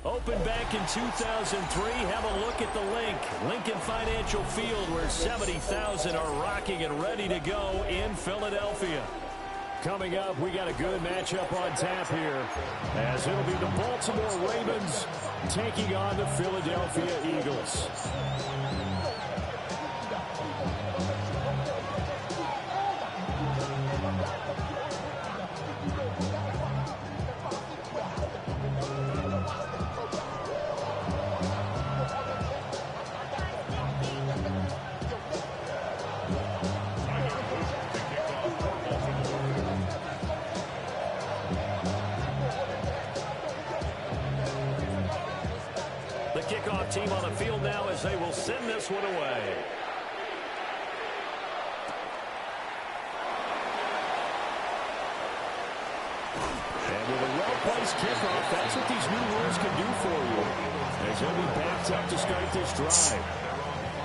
Opened back in 2003. Have a look at the link. Lincoln Financial Field, where 70,000 are rocking and ready to go in Philadelphia. Coming up, we got a good matchup on tap here, as it'll be the Baltimore Ravens taking on the Philadelphia Eagles. The kickoff team on the field now as they will send this one away. And with a well-placed kickoff, that's what these new rules can do for you, as they'll be backed up to start this drive.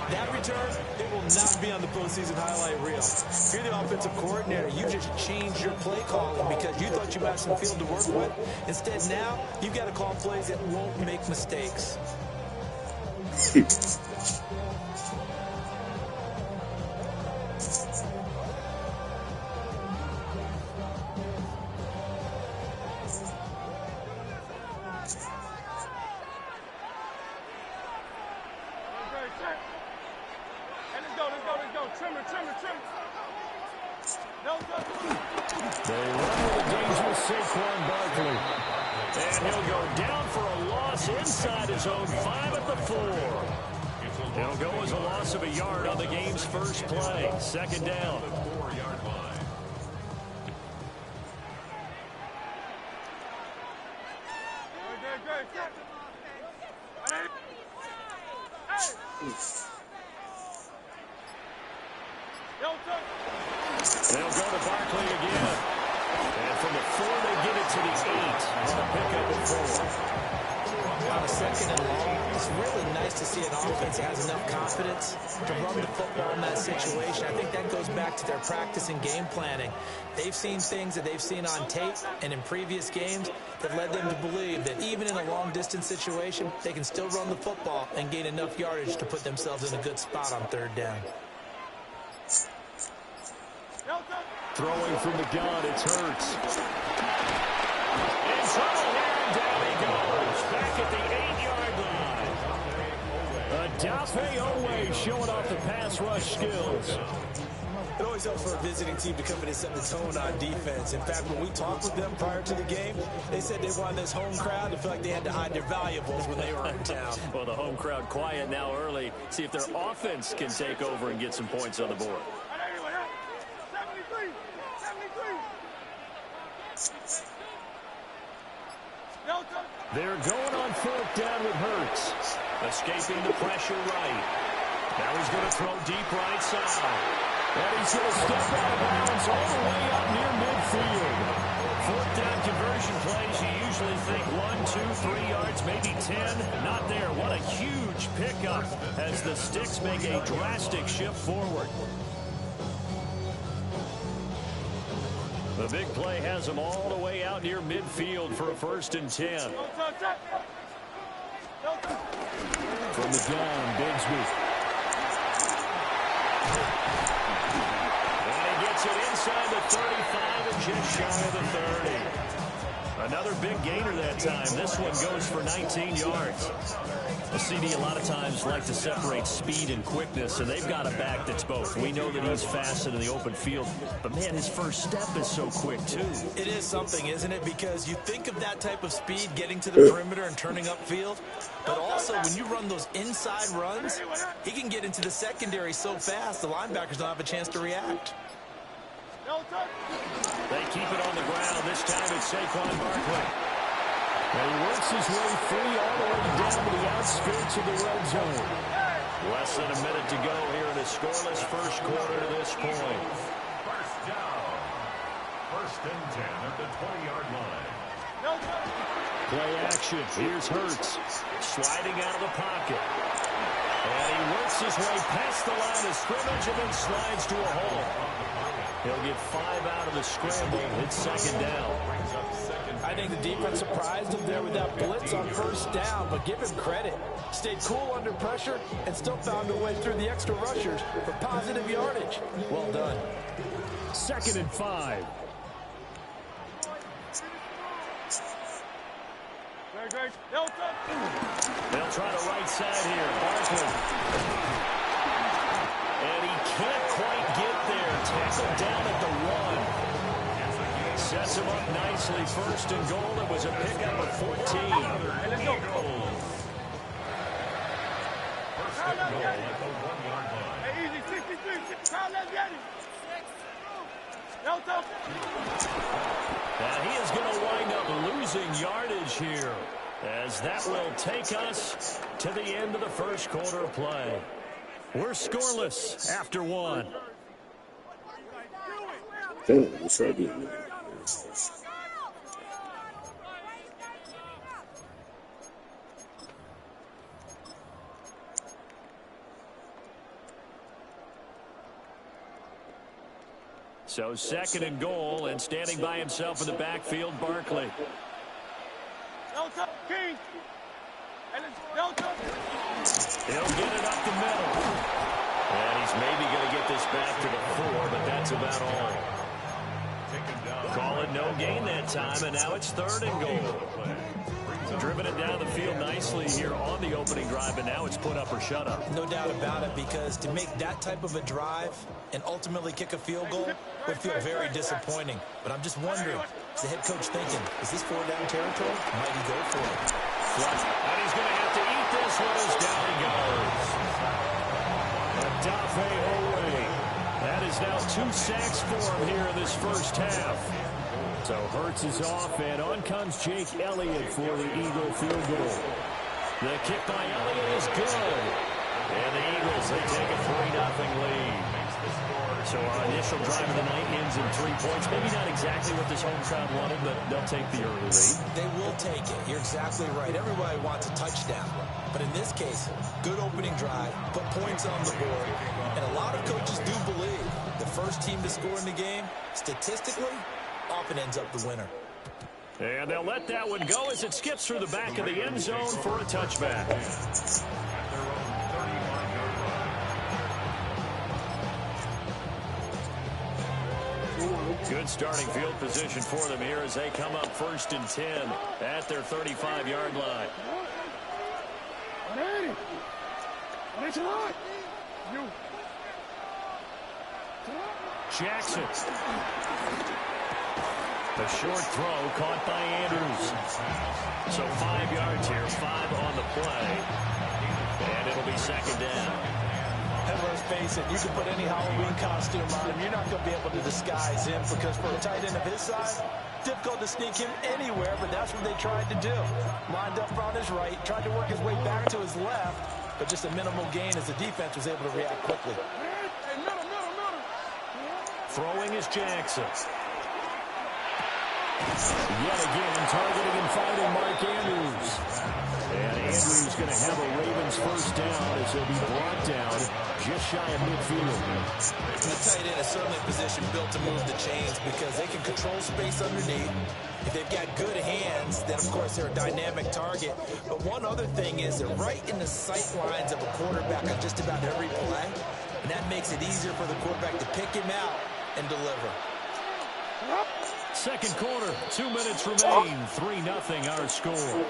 That return, it will not be on the postseason highlight reel. If you're the offensive coordinator, you just changed your play calling because you thought you had some field to work with. Instead, now, you've got to call plays that won't make mistakes. They run with a dangerous Saquon Barkley. And he'll go down for a loss inside his own 5 at the 4. It'll go as a loss of a yard on the game's first play. Second down. They'll go to Barkley again. And from the 4, they get it to the 8. On a pickup of 4. On a second and long, it's really nice to see an offense that has enough confidence to run the football in that situation. I think that goes back to their practice and game planning. They've seen things that they've seen on tape and in previous games that led them to believe that even in a long-distance situation, they can still run the football and gain enough yardage to put themselves in a good spot on third down. Throwing from the gun, it's Hurts. In trouble here, and down he goes. Back at the 8-yard line. Odafe Oweh showing off the pass rush skills. It always helps for a visiting team to come in and set the tone on defense. In fact, when we talked with them prior to the game, they said they wanted this home crowd to feel like they had to hide their valuables when they were in town. Well, the home crowd quiet now early. See if their offense can take over and get some points on the board. They're going on 4th down with Hurts. Escaping the pressure right. Now he's going to throw deep right side. And he's going to step out of bounds all the way up near midfield. 4th down conversion plays, you usually think 1, 2, 3 yards, maybe 10. Not there. What a huge pickup as the Sticks make a drastic shift forward. The big play has them all the way out near midfield for a 1st and 10. From the gun, Bigsby. And he gets it inside the 35 and just shy of the 30. Another big gainer that time. This one goes for 19 yards. The CD a lot of times like to separate speed and quickness, and they've got a back that's both. We know that he's fast in the open field, but, man, his first step is so quick, too. It is something, isn't it? Because you think of that type of speed getting to the perimeter and turning upfield, but also when you run those inside runs, he can get into the secondary so fast the linebackers don't have a chance to react. They keep it on the ground. This time it's Saquon Barkley. And he works his way free all the way down to the outskirts of the red zone. Less than a minute to go here in a scoreless first quarter to this point. First down. 1st and 10 at the 20-yard line. Play action. Here's Hurts. Sliding out of the pocket. And he works his way past the line of scrimmage and then slides to a hole. He'll get 5 out of the scramble. It's 2nd down. Brings up 2nd I think the defense surprised him there with that blitz on first down, but give him credit. Stayed cool under pressure and still found a way through the extra rushers for positive yardage. Well done. 2nd and 5. They'll try the right side here. Barkley. And he can't quite get there. Tackled down at the 1. Sets him up nicely. 1st and goal. It was a pickup of 14. First and goal at the 1-yard line. Easy, 63. Let's get him. And he is going to wind up losing yardage here, as that will take us to the end of the first quarter of play. We're scoreless after 1. So 2nd and goal, and standing by himself in the backfield, Barkley. He'll get it up the middle. And he's maybe going to get this back to the 4, but that's about all. Call it no gain that time, and now it's 3rd and goal. Driven it down the field nicely here on the opening drive, and now it's put up or shut up. No doubt about it, because to make that type of a drive and ultimately kick a field goal would feel very disappointing. But I'm just wondering, is the head coach thinking, is this 4-down territory? Might he go for it? And he's going to have to eat this one as down he goes. Odafe Oweh. That is now 2 sacks for him here in this first half. So Hurts is off, and on comes Jake Elliott for the Eagle field goal. The kick by Elliott is good. And the Eagles, they take a 3-0 lead. So our initial drive of the night ends in 3 points. Maybe not exactly what this home crowd wanted, but they'll take the early lead. They will take it. You're exactly right. Everybody wants a touchdown. But in this case, good opening drive, put points on the board. And a lot of coaches do believe the first team to score in the game, statistically, often ends up the winner. And they'll let that one go as it skips through the back of the end zone for a touchback. Good starting field position for them here as they come up 1st and 10 at their 35-yard line. Jackson. The short throw caught by Andrews. So 5 yards here, 5 on the play. And it'll be 2nd down. And let's face it, you can put any Halloween costume on him. You're not going to be able to disguise him, because for a tight end of his size, difficult to sneak him anywhere, but that's what they tried to do. Lined up on his right, tried to work his way back to his left, but just a minimal gain as the defense was able to react quickly. Throwing is Jackson. Yet again, targeting and finding Mark Andrews. And Andrews going to have a Ravens first down as he'll be brought down just shy of midfield. The tight end is certainly a position built to move the chains, because they can control space underneath. If they've got good hands, then of course they're a dynamic target. But one other thing is they're right in the sight lines of a quarterback on just about every play. And that makes it easier for the quarterback to pick him out and deliver. Second quarter, 2 minutes remain. 3-0 our score.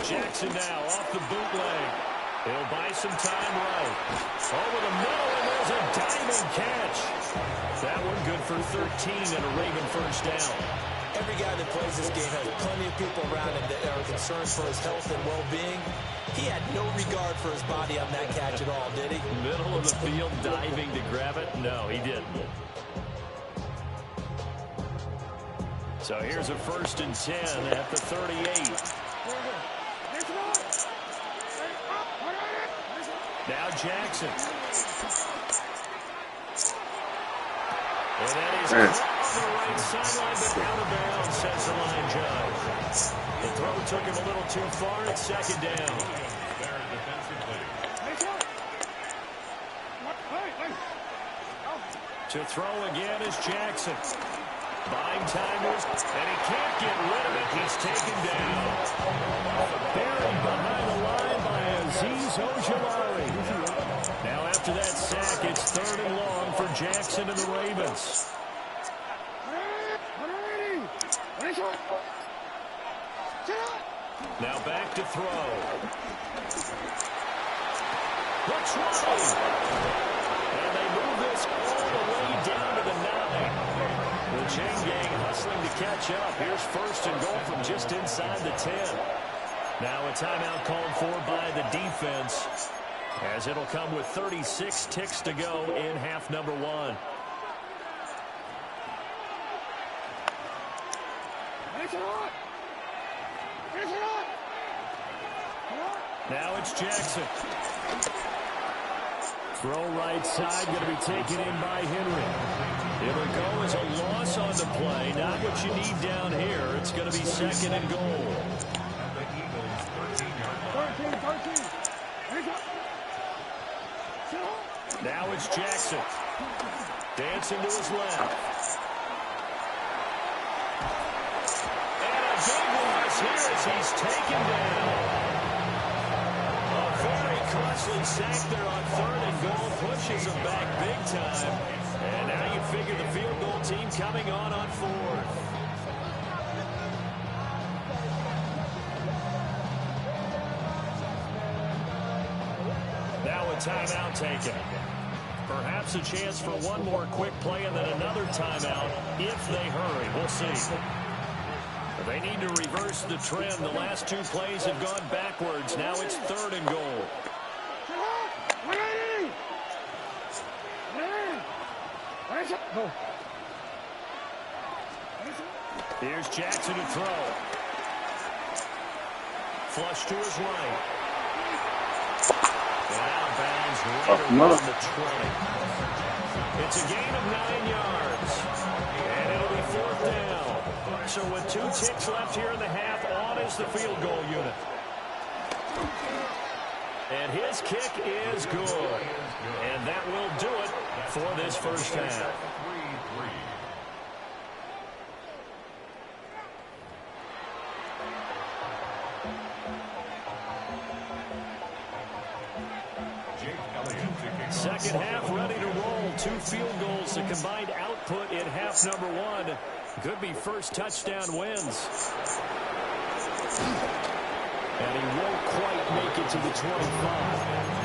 Jackson now off the bootleg. He'll buy some time right. Over the middle, and there's a diamond catch. That one good for 13 and a Raven first down. Every guy that plays this game has plenty of people around him that are concerned for his health and well-being. He had no regard for his body on that catch at all, did he? Middle of the field, diving to grab it? No, he didn't. So here's a 1st and 10 at the 38. Now Jackson. And that is along the right sideline, but out of bounds, says the line judge. The throw took him a little too far. It's second down. To throw again is Jackson. Buying time, and he can't get rid of it. He's taken down. Buried behind the line by Azeez Ojulari. Now after that sack, it's 3rd and long for Jackson and the Ravens. Now back to throw. Looks right. And they move this all the way down to the 9. The chain gang hustling to catch up. Here's 1st and goal from just inside the 10. Now a timeout called for by the defense, as it'll come with 36 ticks to go in half number 1. Now it's Jackson. Throw right side, going to be taken in by Henry. It'll go as a loss on the play. Not what you need down here. It's going to be 2nd and goal. Now it's Jackson. Dancing to his left. And a big loss here as he's taken down. Very costly sack there on 3rd and goal. Pushes him back big time. And now you figure the field goal team coming on 4th. Now a timeout taken. Perhaps a chance for one more quick play and then another timeout if they hurry. We'll see. They need to reverse the trend. The last 2 plays have gone backwards. Now it's 3rd and goal. Here's Jackson to throw. Flush to his right. And out of bounds right around the 20. It's a gain of 9 yards. And it'll be 4th down. So with 2 ticks left here in the half, on is the field goal unit. And his kick is good. And that will do it for this first half. Second half ready to roll. 2 field goals, the combined output in half number 1. Could be first touchdown wins. And he won't quite make it to the 25.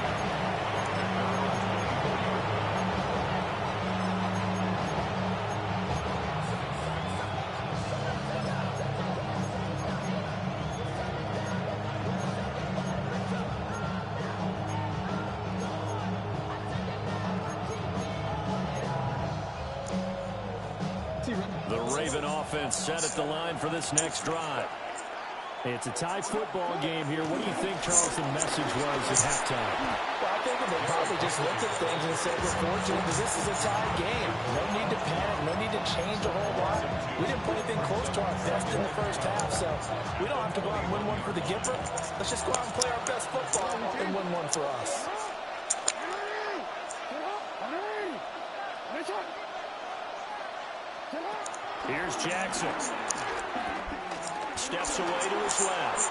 The Raven offense set at the line for this next drive. It's a tie football game here. What do you think, Charles, the message was at halftime? Well, I think they probably just looked at things and said, we're fortunate because this is a tie game. No need to panic. No need to change a whole lot. We didn't put anything close to our best in the first half, so we don't have to go out and win one for the Gipper. Let's just go out and play our best football and win one for us. Here's Jackson. Steps away to his left.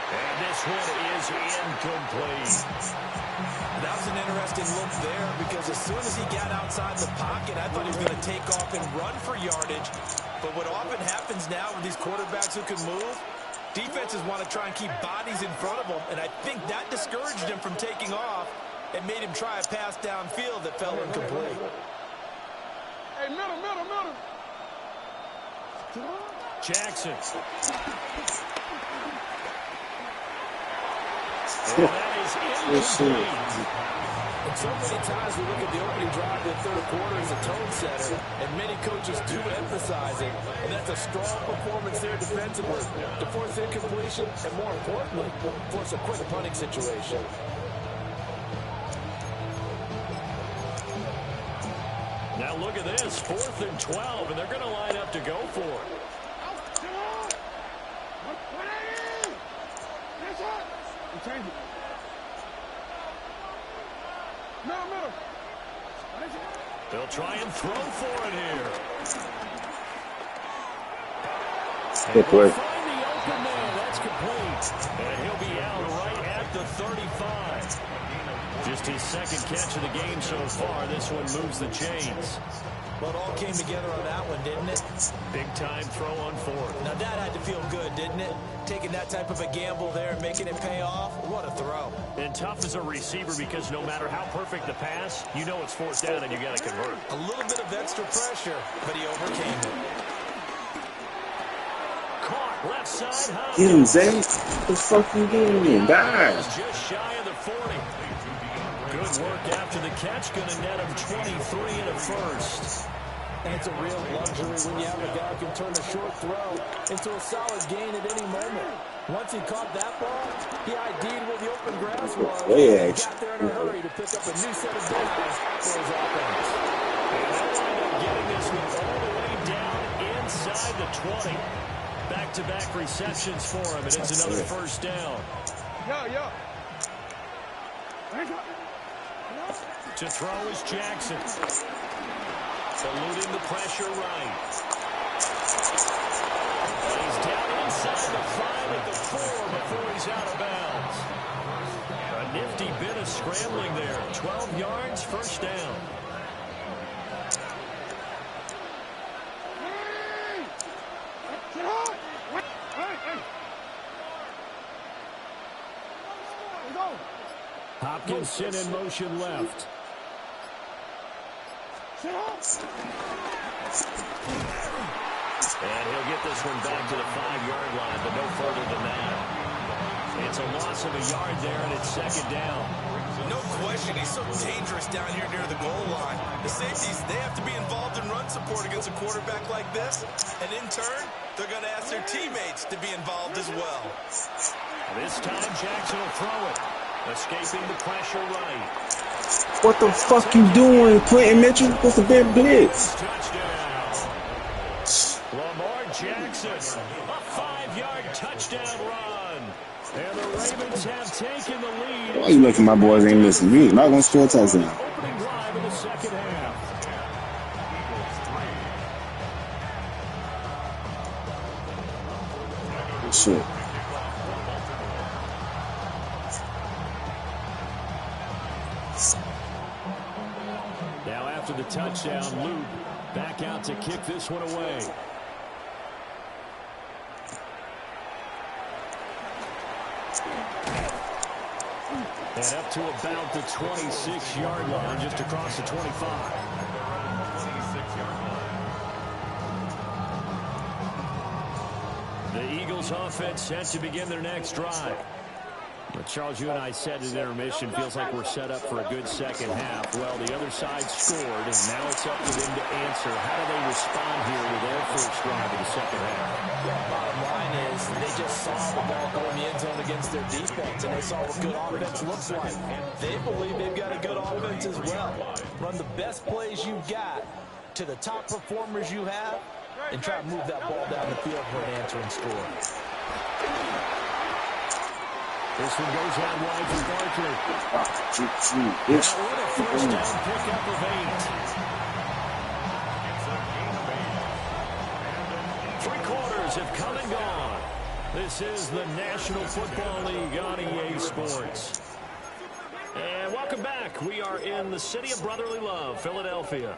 And this one is incomplete. That was an interesting look there because as soon as he got outside the pocket, I thought he was going to take off and run for yardage. But what often happens now with these quarterbacks who can move, defenses want to try and keep bodies in front of them, and I think that discouraged him from taking off and made him try a pass downfield that fell incomplete. Hey, middle. Jackson. And that is incomplete. And so many times we look at the opening drive in the third quarter as a tone setter, and many coaches do emphasize it. And that's a strong performance there defensively to force incompletion and, more importantly, force a quick punting situation. Now look at this, 4th and 12, and they're going to line up to go for it. They'll try and throw for it here. Good play. Find the open man. That's complete. And he'll be out right at the 35. Just his second catch of the game so far. This one moves the chains. Well, it all came together on that one, didn't it? Big time throw on 4th. Now that had to feel good, didn't it? Taking that type of a gamble there and making it pay off. What a throw. And tough as a receiver because no matter how perfect the pass, you know it's 4th down and you got to convert. A little bit of extra pressure, but he overcame it. Caught left side. Get him, Zay. What the fuck you doing? Die. Just shy of the 40. Good work after the catch. Going to net him 23 and a first. And it's a real luxury when you have a guy who can turn a short throw into a solid gain at any moment. Once he caught that ball, he ID'd where the open grass was. Yeah. He got there in a hurry to pick up a new set of downs for his offense. And they'll end up getting this one all the way down inside the 20. Back-to-back receptions for him, and it's another first down. To throw is Jackson. Eluding the pressure right. And he's down inside the 5 at the 4 before he's out of bounds. A nifty bit of scrambling there. 12 yards, first down. Hopkinson in motion left. And he'll get this one back to the 5-yard line, but no further than that. It's a loss of a yard there, and it's second down. No question, he's so dangerous down here near the goal line. The safeties, they have to be involved in run support against a quarterback like this. And in turn, they're going to ask their teammates to be involved as well. This time, Jackson will throw it. Escaping the pressure right. What the fuck you doing, Quentin Mitchell? What's a big blitz? Touchdown. Lamar Jackson, a 5-yard touchdown run. And the Ravens have taken the lead. Why you making my boys ain't listening? You not gonna score a touchdown. Opening drive in the second half. Shit. Now after the touchdown, Luke back out to kick this one away. And up to about the 26-yard line, just across the 25. The Eagles offense set to begin their next drive. But Charles, you and I said at intermission, feels like we're set up for a good second half. Well, the other side scored, and now it's up to them to answer. How do they respond here with their first drive of the second half? Well, bottom line is they just saw the ball go in the end zone against their defense, and they saw what good offense looks like. They believe they've got a good offense as well. Run the best plays you've got to the top performers you have, and try to move that ball down the field for an answering score. This one goes out wide for Barkley. Bitch. Now what a first down pickup of 8. 3 quarters have come and gone. This is the National Football League on EA Sports. And welcome back. We are in the city of brotherly love, Philadelphia.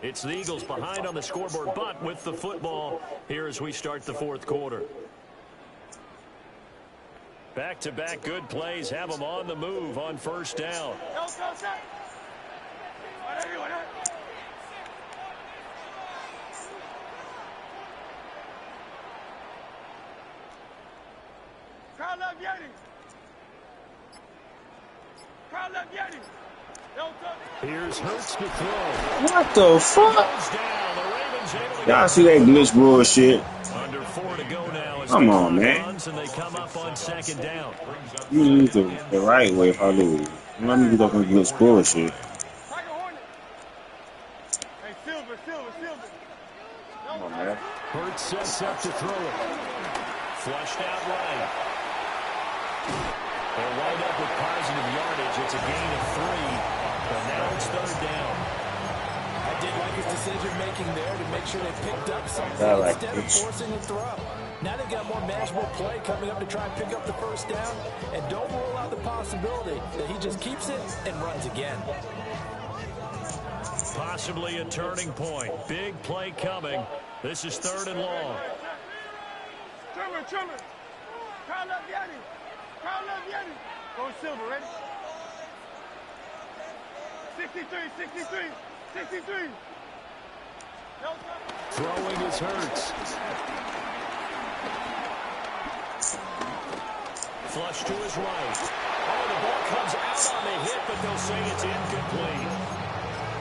It's the Eagles behind on the scoreboard, but with the football here as we start the fourth quarter. Back-to-back good plays have them on the move on first down. Here's Hurts to throw. What the fuck? Y'all see that glitch bullshit? Under 4 to go now. Come on, man. And they come up on second down. You use the right way, hallelujah. Let me get up and glitch bullshit. Hurts sets up to throw it. Flushed out right. They'll wind up with positive yardage. It's a gain of 3. But now it's third down. I did like his decision-making there to make sure they picked up something instead of forcing a throw. Now they've got more manageable play coming up to try and pick up the first down. And don't rule out the possibility that he just keeps it and runs again. Possibly a turning point. Big play coming. This is third and long. Trimmer. Kyle up Yeti. Go Silver, ready? 63. Throwing is Hurts. Flush to his right. Oh, the ball comes out on the hit, but they'll say it's incomplete.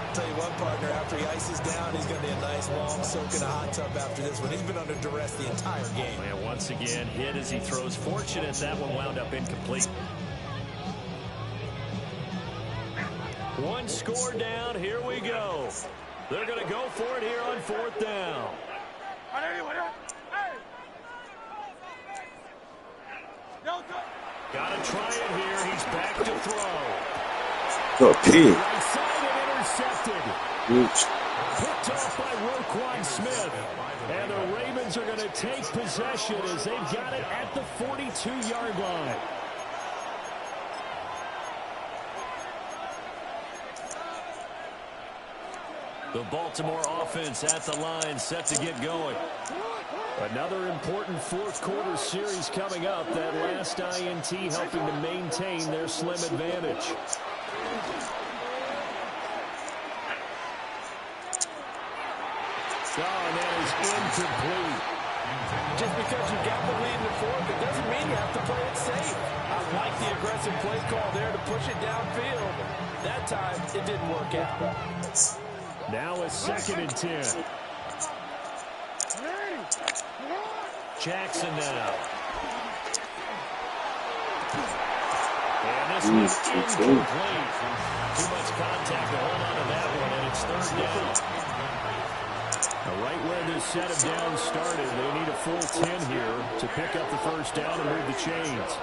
I'll tell you what, partner, after he ices down, he's going to be a nice long soak in a hot tub after this one. He's been under duress the entire game. And once again, hit as he throws. Fortunate that one wound up incomplete. One score down. Here we go. They're going to go for it here on fourth down. Got to try it here. He's back to throw. Okay. Right side and intercepted. Picked off by Roquan Smith. And the Ravens are going to take possession as they've got it at the 42-yard line. The Baltimore offense at the line, set to get going. Another important fourth quarter series coming up. That last INT helping to maintain their slim advantage. Oh, and that is incomplete. Just because you got the lead in the fourth, it doesn't mean you have to play it safe. I like the aggressive play call there to push it downfield. That time, it didn't work out. Now a 2nd and 10. Jackson now. And this was incomplete. Too much contact to hold on to that one, and it's third down. Now right where this set of downs started, they need a full 10 here to pick up the first down and move the chains.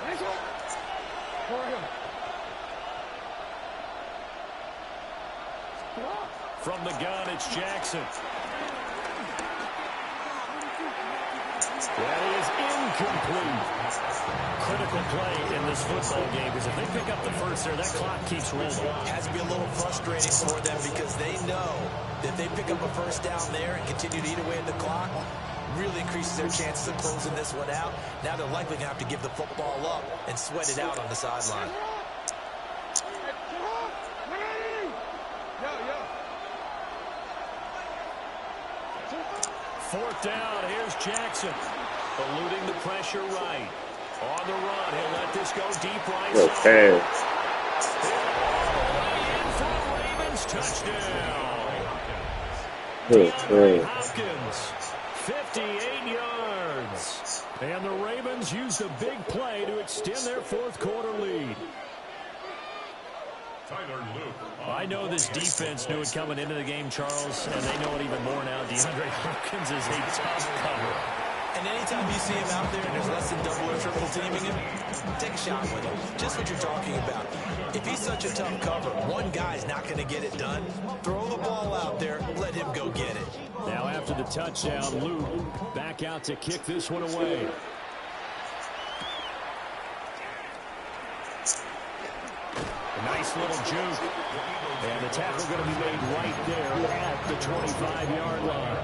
From the gun, it's Jackson. That is incomplete. Critical play in this football game, because if they pick up the first there, that clock keeps rolling. It has to be a little frustrating for them because they know that if they pick up a first down there and continue to eat away at the clock, really increases their chances of closing this one out. Now they're likely going to have to give the football up and sweat it out on the sideline. Fourth down, here's Jackson. Eluding the pressure right. On the run, he'll let this go deep right side. Okay. In for a Ravens touchdown. Okay. Hopkins, 58 yards. And the Ravens used a big play to extend their fourth quarter lead. I know this defense knew it coming into the game, Charles, and they know it even more now. DeAndre Hopkins is a tough cover. And anytime you see him out there and there's less than double or triple teaming him, take a shot with him. Just what you're talking about. If he's such a tough cover, one guy's not going to get it done. Throw the ball out there, let him go get it. Now after the touchdown, Luke back out to kick this one away. Nice little juke. And the tackle going to be made right there at the 25-yard line.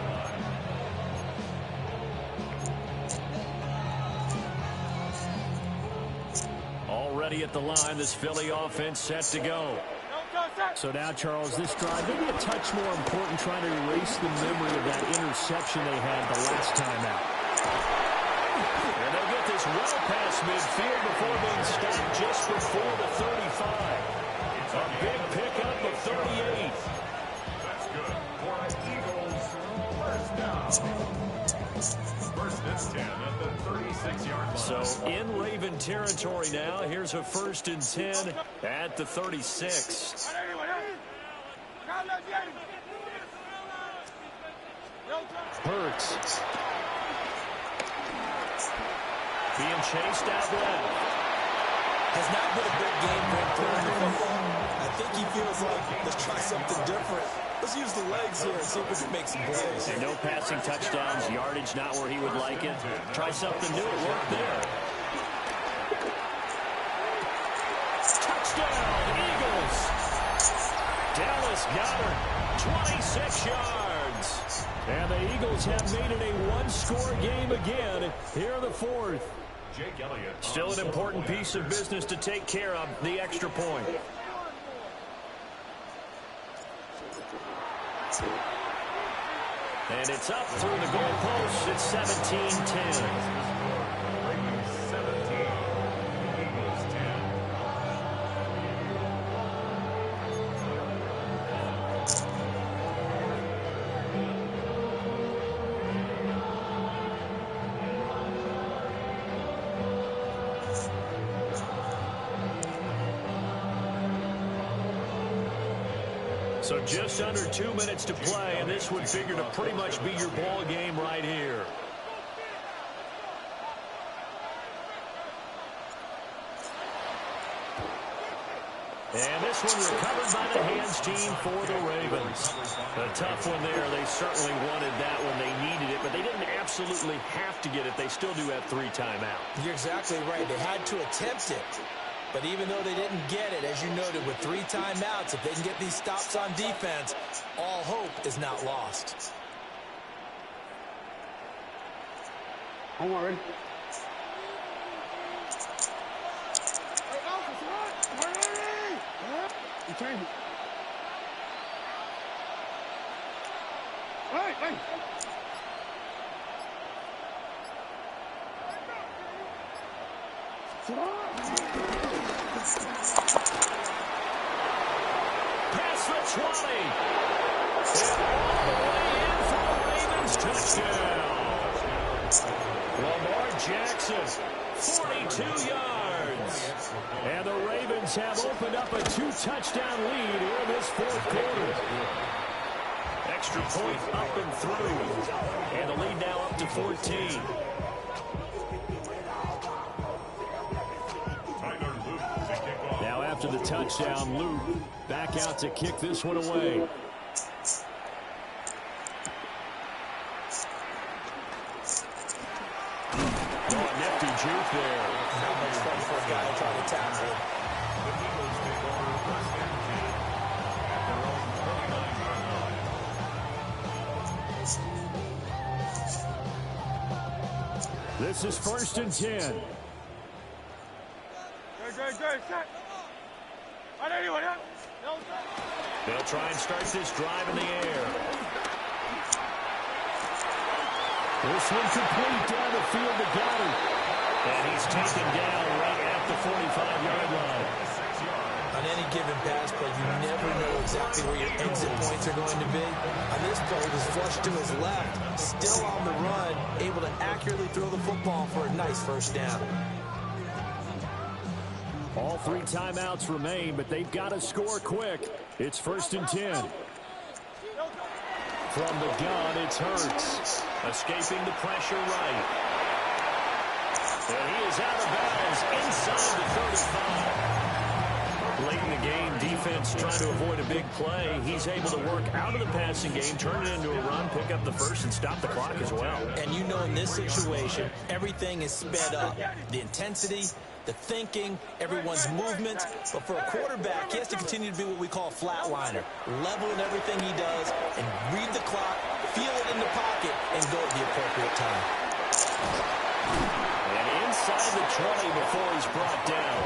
Already at the line, this Philly offense set to go. So now, Charles, this drive, maybe a touch more important, trying to erase the memory of that interception they had the last time out. And they'll get this well past midfield before being stopped just before the 35. A big pickup of 38. That's good for an Eagles first down. First and 10 at the 36-yard line. So in Raven territory now. Here's a 1st and 10 at the 36. Hurts. Being chased out left. Has not been a big game for him throwing the football. I think he feels like, let's try something different. Let's use the legs here and see if we can make some plays. No passing touchdowns, yardage not where he would like it. Try something new, it worked there. Touchdown, Eagles! Dallas Goedert, 26 yards. And the Eagles have made it a one-score game again here in the fourth. Jake Elliott. Still an important piece of business to take care of, the extra point. And it's up through the goalpost. It's 17-10. Ravens 17, Eagles 10. So just under 2 minutes to play, and this would figure to pretty much be your ball game right here. And this one recovered by the hands team for the Ravens. A tough one there. They certainly wanted that when they needed it, but they didn't absolutely have to get it. They still do have 3 timeouts. You're exactly right. They had to attempt it. But even though they didn't get it, as you noted, with 3 timeouts, if they can get these stops on defense, all hope is not lost. I'm already. I'm trying. Hey! Past the 20. And all the way in for the Ravens touchdown. Lamar Jackson, 42 yards. And the Ravens have opened up a 2-touchdown lead in this fourth quarter. Extra point up and through. And the lead now up to 14. Now after the touchdown, Luke back out to kick this one away. Oh, nifty juke there. Not much fun for a guy trying to tackle it. This is 1st and 10. Good, set. They'll try and start this drive in the air. This one complete down the field to Goedert. And he's taken down right at the 45-yard line. On any given pass play, you never know exactly where your exit points are going to be. On this play, he was flushed to his left, still on the run, able to accurately throw the football for a nice first down. All 3 timeouts remain, but they've got to score quick. It's 1st and 10. From the gun, it's Hurts. Escaping the pressure right. And he is out of bounds inside the 35. Late in the game, defense trying to avoid a big play. He's able to work out of the passing game, turn it into a run, pick up the first, and stop the clock as well. And you know in this situation, everything is sped up. The intensity, the thinking, everyone's movement. But for a quarterback, he has to continue to be what we call a flatliner. Level in everything he does and read the clock, feel it in the pocket, and go at the appropriate time. And inside the 20 before he's brought down.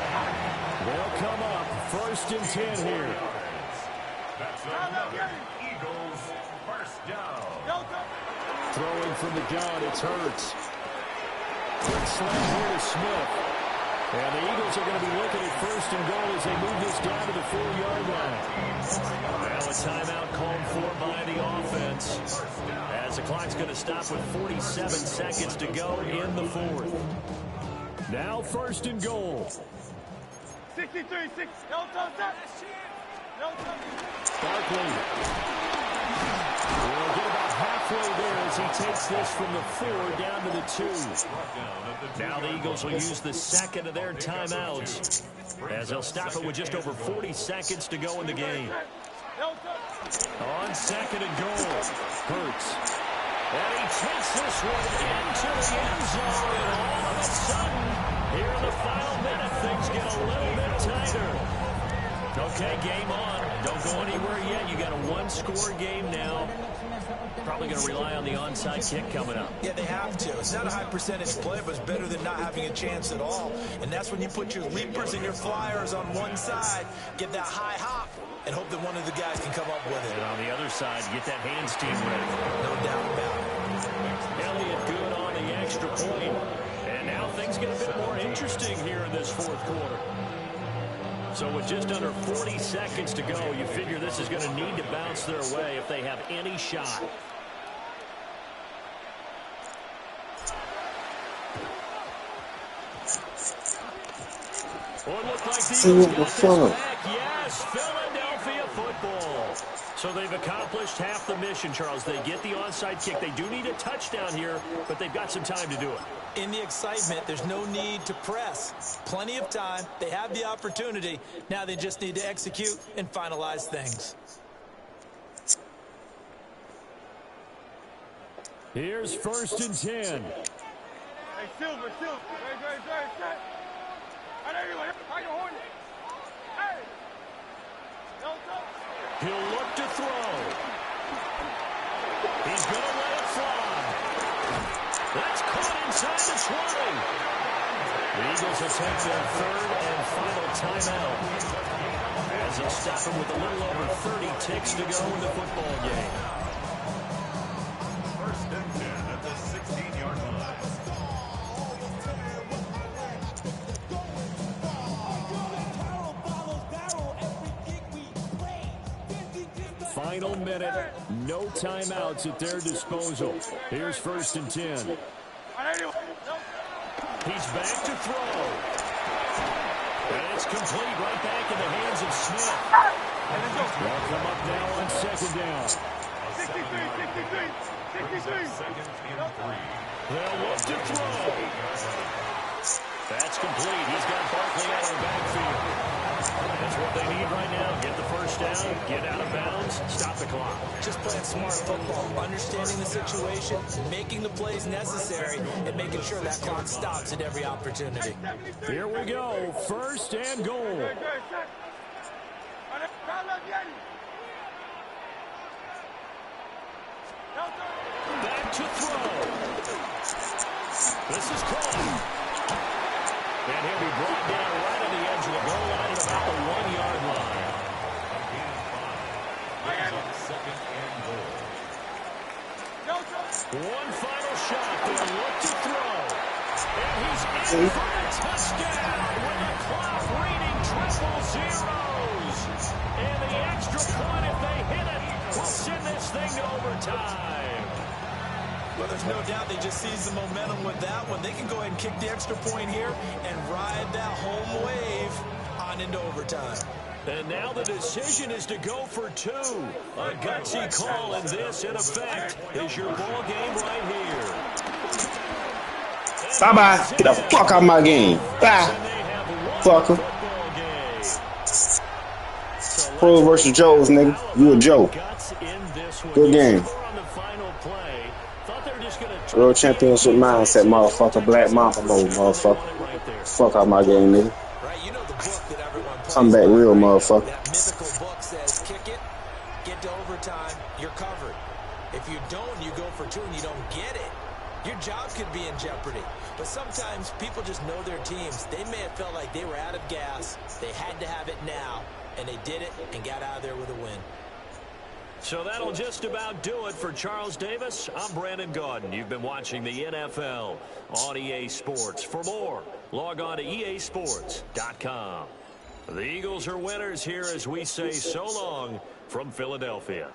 They'll come up 1st and 10 here. That's another Eagles first down. Throwing from the gun, it's Hurts. Quick slam here to Smith. And the Eagles are going to be looking at 1st and goal as they move this down to the 4-yard line. Now a timeout called for by the offense, as the clock's going to stop with 47 seconds to go in the fourth. Now 1st and goal. 63, 6. Barkley We'll get about halfway there as he takes this from the 4 down to the 2. Now the Eagles will use the second of their timeouts as they'll stop it with just over 40 seconds to go in the game. On second and goal, Hurts. And he takes this one into the end zone, and all of a sudden, here in the final minute, things get a little bit tighter. Okay, game on. Don't go anywhere yet. You got a one-score game now. Probably going to rely on the onside kick coming up. Yeah, they have to. It's not a high percentage play, but it's better than not having a chance at all. And that's when you put your leapers and your flyers on one side, get that high hop, and hope that one of the guys can come up with it. And on the other side, get that hands team ready. No doubt about it. Elliott good on the extra point. And now things get a bit more interesting here in this fourth quarter. So with just under 40 seconds to go, you figure this is going to need to bounce their way if they have any shot. Well, it looked like the Eagles got this back. Yes, Philadelphia football. So they've accomplished half the mission, Charles. They get the onside kick. They do need a touchdown here, but they've got some time to do it. In the excitement, there's no need to press. Plenty of time. They have the opportunity. Now they just need to execute and finalize things. Here's 1st and 10. Hey, Silver. Very set. How you holding it? Hey! Delta. He'll look to throw. He's going to let it fly. That's caught inside the 20. The Eagles will take their 3rd and final timeout as they'll stop him with a little over 30 ticks to go in the football game. 1st and 10 at the 16-yard line. Final minute, no timeouts at their disposal. Here's 1st and 10. He's back to throw. And it's complete right back in the hands of Smith. They'll come up now on 2nd down. 63. They'll look to throw. That's complete. He's got Barkley out of the backfield. That's what they need right now. Get the 1st down, get out of bounds, stop the clock. Just playing smart football, understanding the situation, making the plays necessary, and making sure that clock stops at every opportunity. Here we go. 1st and goal. Back to throw. This is caught. And he'll be brought down right on the edge of the goal line at about the 1-yard line. One final shot. They'll look to throw. And he's in for a touchdown with the clock reading triple zeros. And the extra point, if they hit it, will send this thing to overtime. Well, there's no doubt they just seized the momentum with that one. They can go ahead and kick the extra point here and ride that home wave on into overtime. And now the decision is to go for 2. A gutsy call, and this, in effect, is your ball game right here. Bye-bye. Get the fuck out of my game. Bye. Fucker. Pros versus Joes, nigga. You a Joe. Good game. World Championship mindset, motherfucker. Black Mamba mode, motherfucker. Fuck out my game, nigga. Come back real, motherfucker. That mythical book says kick it, get to overtime, you're covered. If you don't, you go for 2 and you don't get it, your job could be in jeopardy. But sometimes people just know their teams. They may have felt like they were out of gas. They had to have it now, and they did it and got out of there with a win. So that'll just about do it for Charles Davis. I'm Brandon Gaudin. You've been watching the NFL on EA Sports. For more, log on to easports.com. The Eagles are winners here as we say so long from Philadelphia.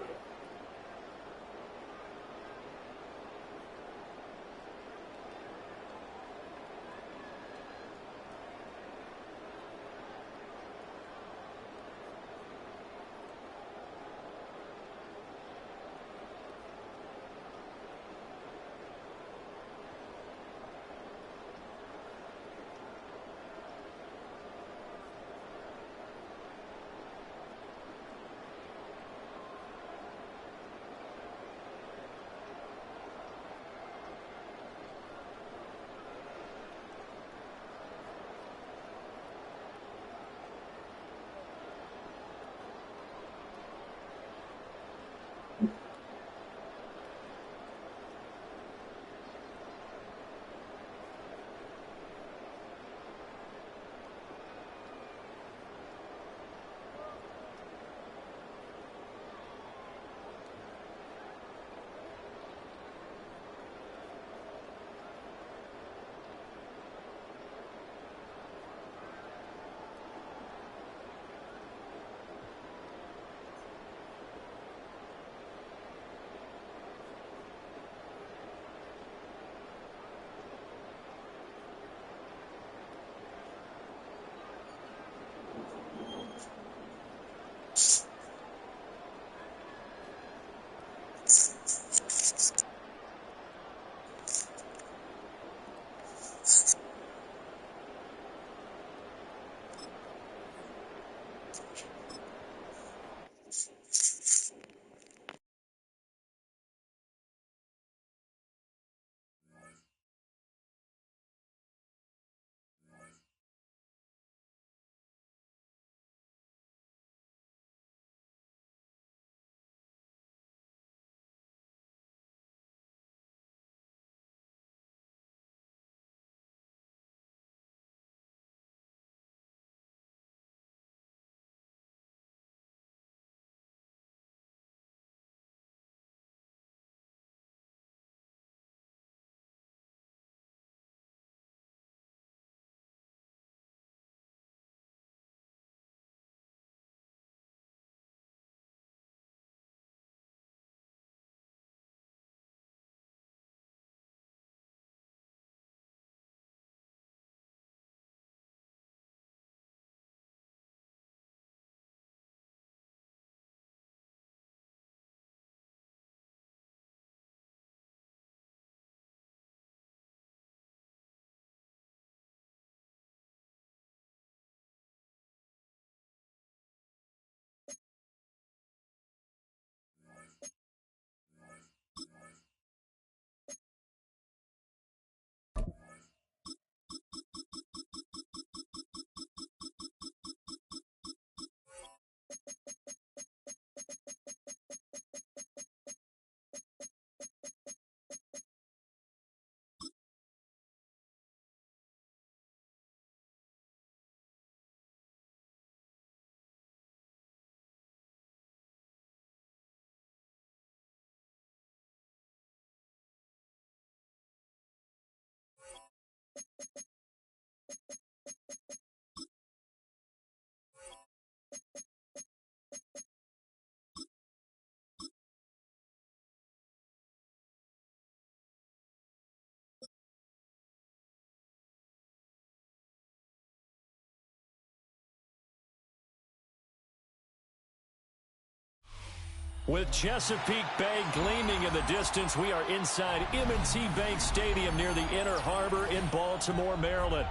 With Chesapeake Bay gleaming in the distance, we are inside M&T Bank Stadium near the Inner Harbor in Baltimore, Maryland.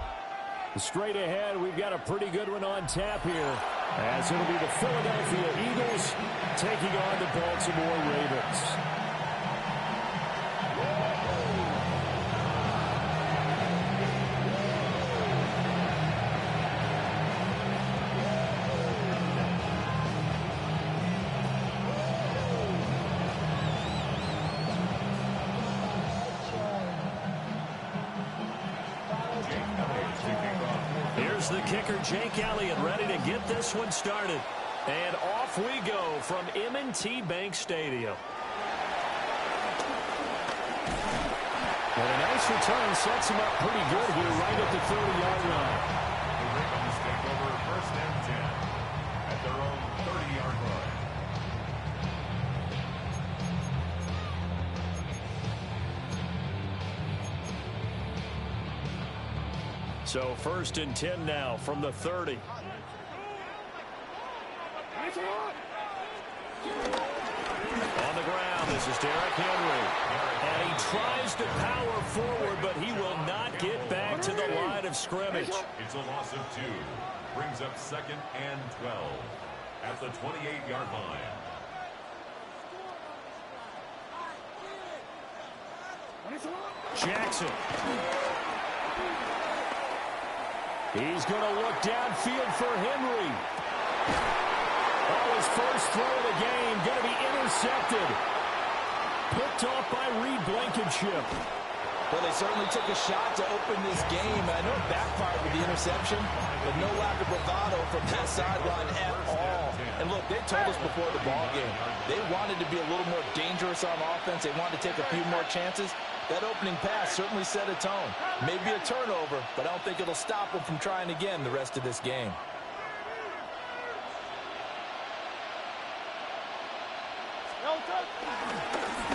Straight ahead, we've got a pretty good one on tap here, as it'll be the Philadelphia Eagles taking on the Baltimore Ravens. Here's the kicker, Jake Elliott, ready to get this one started. And off we go from M&T Bank Stadium. And a nice return sets him up pretty good here right at the 30-yard line. The Ravens take over 1st and 10 at their own 30-yard line. So 1st and 10 now from the 30. On the ground, this is Derrick Henry. And he tries to power forward, but he will not get back to the line of scrimmage. It's a loss of 2. Brings up 2nd and 12 at the 28-yard line. Jackson. He's going to look downfield for Henry. Oh, his first throw of the game going to be intercepted. Picked off by Reed Blankenship. Well, they certainly took a shot to open this game. I know it backfired with the interception, but no lack of bravado from that sideline at all. And look, they told us before the ball game, they wanted to be a little more dangerous on offense. They wanted to take a few more chances. That opening pass certainly set a tone. Maybe a turnover, but I don't think it'll stop them from trying again the rest of this game.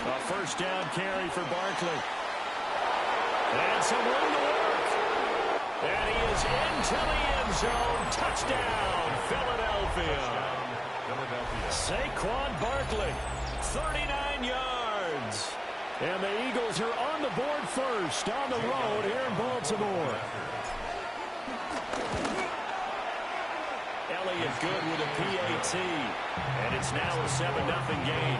A first down carry for Barkley. And some room to work. And he is into the end zone. Touchdown, Philadelphia. Saquon Barkley, 39 yards. And the Eagles are on the board first on the road here in Baltimore. Elliott good with a PAT. And it's now a 7-0 game.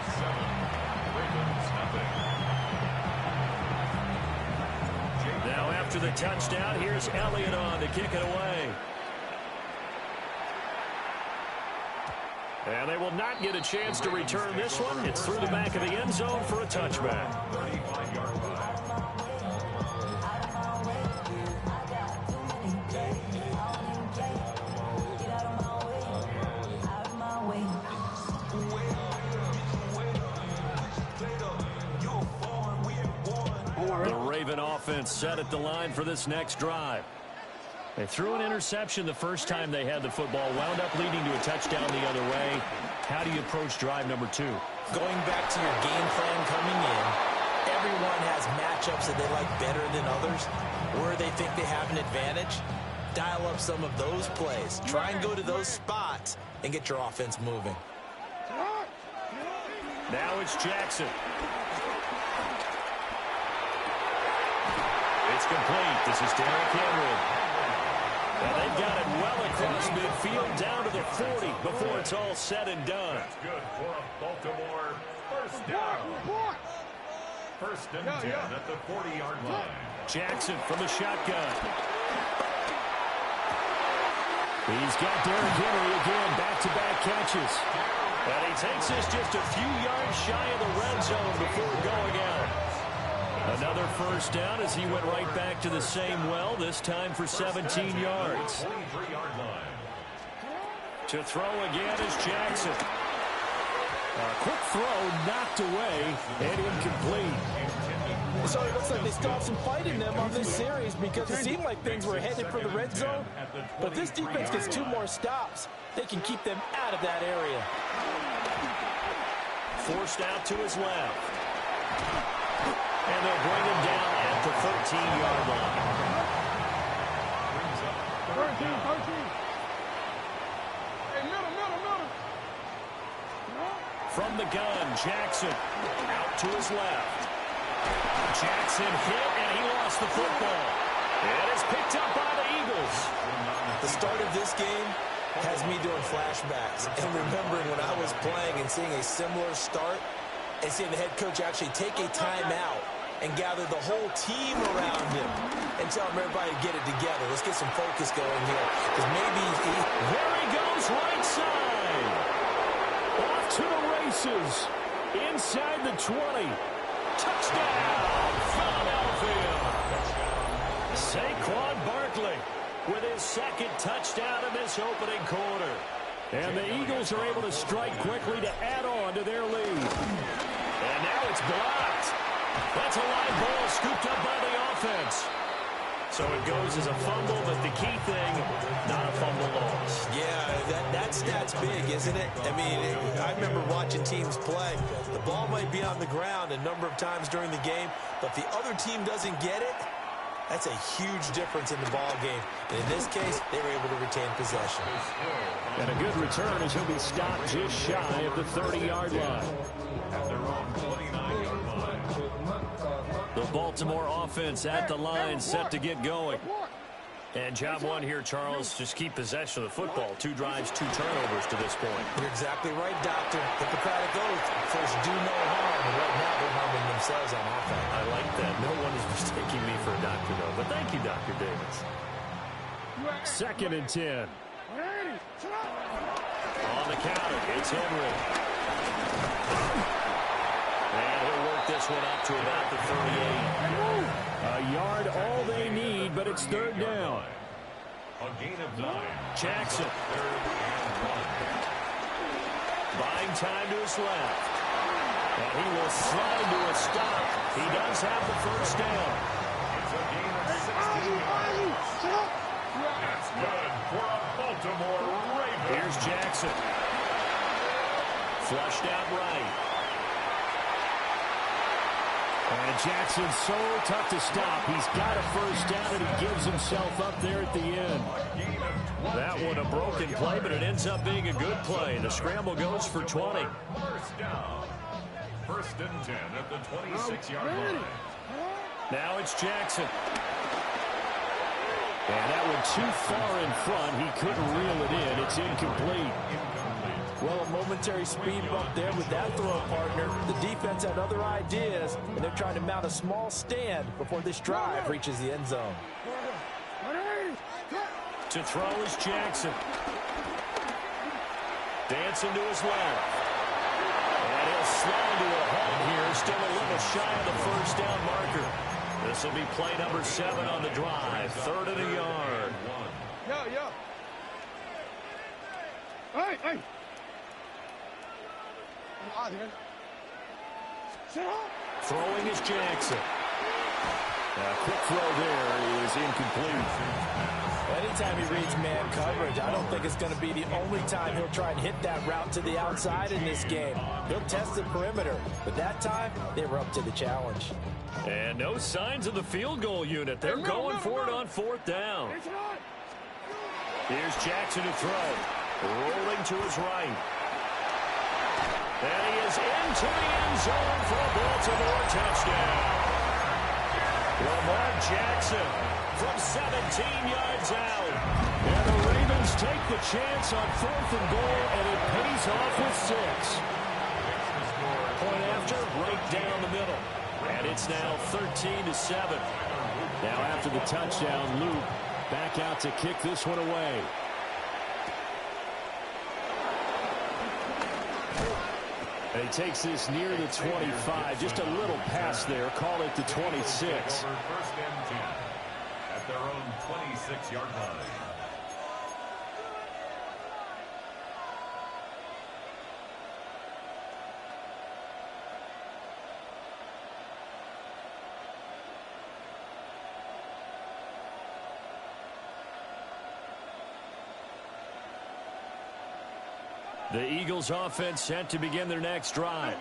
Now after the touchdown, here's Elliott on to kick it away. And they will not get a chance to return this one. It's through the back of the end zone for a touchback. 35-yard line. The Raven offense set at the line for this next drive. They threw an interception the first time they had the football, wound up leading to a touchdown the other way. How do you approach drive number 2? Going back to your game plan coming in, everyone has matchups that they like better than others, where they think they have an advantage. Dial up some of those plays. Try and go to those spots and get your offense moving. Now it's Jackson. It's complete. This is Derrick Henry. And they've got it well across midfield down to the 40 before it's all said and done. That's good for a Baltimore first down. 1st and 10 at the 40-yard line. Jackson from the shotgun. He's got Derrick Henry again, back-to-back catches. And he takes this just a few yards shy of the red zone before going out. Another first down as he went right back to the same well, this time for 17 yards. 23-yard line. To throw again is Jackson. A quick throw knocked away and incomplete. So it looks like they still have some fight in them on this series because it seemed like things were headed for the red zone. But if this defense gets 2 more stops, they can keep them out of that area. Forced out to his left. And they'll bring him down at the 13-yard line. 13. Hey, middle. From the gun, Jackson out to his left. Jackson hit, and he lost the football. It is picked up by the Eagles. The start of this game has me doing flashbacks and remembering when I was playing and seeing a similar start and seeing the head coach actually take a timeout and gather the whole team around him and tell everybody to get it together. Let's get some focus going here. Because maybe there he goes, right side. Off to the races. Inside the 20. Touchdown, Philadelphia. Saquon Barkley with his second touchdown in this opening quarter. And the Eagles are able to strike quickly to add on to their lead. And now it's blocked. That's a live ball scooped up by the offense. So it goes as a fumble, but the key thing, not a fumble loss. Yeah, that stat's big, isn't it? I mean, I remember watching teams play. The ball might be on the ground a number of times during the game, but if the other team doesn't get it, that's a huge difference in the ball game. And in this case, they were able to retain possession. And a good return as he'll be stopped just shy of the 30-yard line. At their own 29-yard line. The Baltimore offense at the line, set to get going. And job one here, Charles, just keep possession of the football. 2 drives, 2 turnovers to this point. You're exactly right, Doctor. Hippocratic oath. First, do no harm. And right now, they're harming themselves on offense. I like that. No one is mistaking me for a doctor, though. But thank you, Dr. Davis. 2nd and 10. On the counter, it's Henry. And he'll work this one up to about the 38. A yard all they need, but it's 3rd down. A gain of 9. Jackson. 3rd and 1. Buying time to his left. And he will slide to a stop. He does have the 1st down. It's a gain of 16 yards. That's good for a Baltimore Ravens. Here's Jackson. Flushed out right. And Jackson's so tough to stop. He's got a 1st down, and he gives himself up there at the end. That one a broken play, but it ends up being a good play. The scramble goes for 20. 1st down. 1st and 10 at the 26-yard line. Now it's Jackson. And that one too far in front. He couldn't reel it in. It's incomplete. Well, a momentary speed bump there with that throw, partner. The defense had other ideas, and they're trying to mount a small stand before this drive reaches the end zone. To throw is Jackson. Dancing to his left. And he'll slide to a halt here. Still a little shy of the 1st down marker. This will be play number 7 on the drive. 3rd and a yard. Yo. Hey. Throwing is Jackson. A quick throw there is incomplete. Anytime he reads man coverage, I don't think it's going to be the only time he'll try and hit that route to the outside in this game. He'll test the perimeter, but that time, they were up to the challenge. And no signs of the field goal unit. They're going for it on 4th down. Here's Jackson to throw. Rolling to his right. And he is into the end zone for a Baltimore touchdown. Lamar Jackson from 17 yards out. And the Ravens take the chance on 4th and goal, and it pays off with 6. Point after, right down the middle. And it's now 13-7. Now after the touchdown, Luke back out to kick this one away. And he takes this near the 25. Just a little pass there. Call it the 26. 1st and 10 at their own 26-yard line. The Eagles offense set to begin their next drive.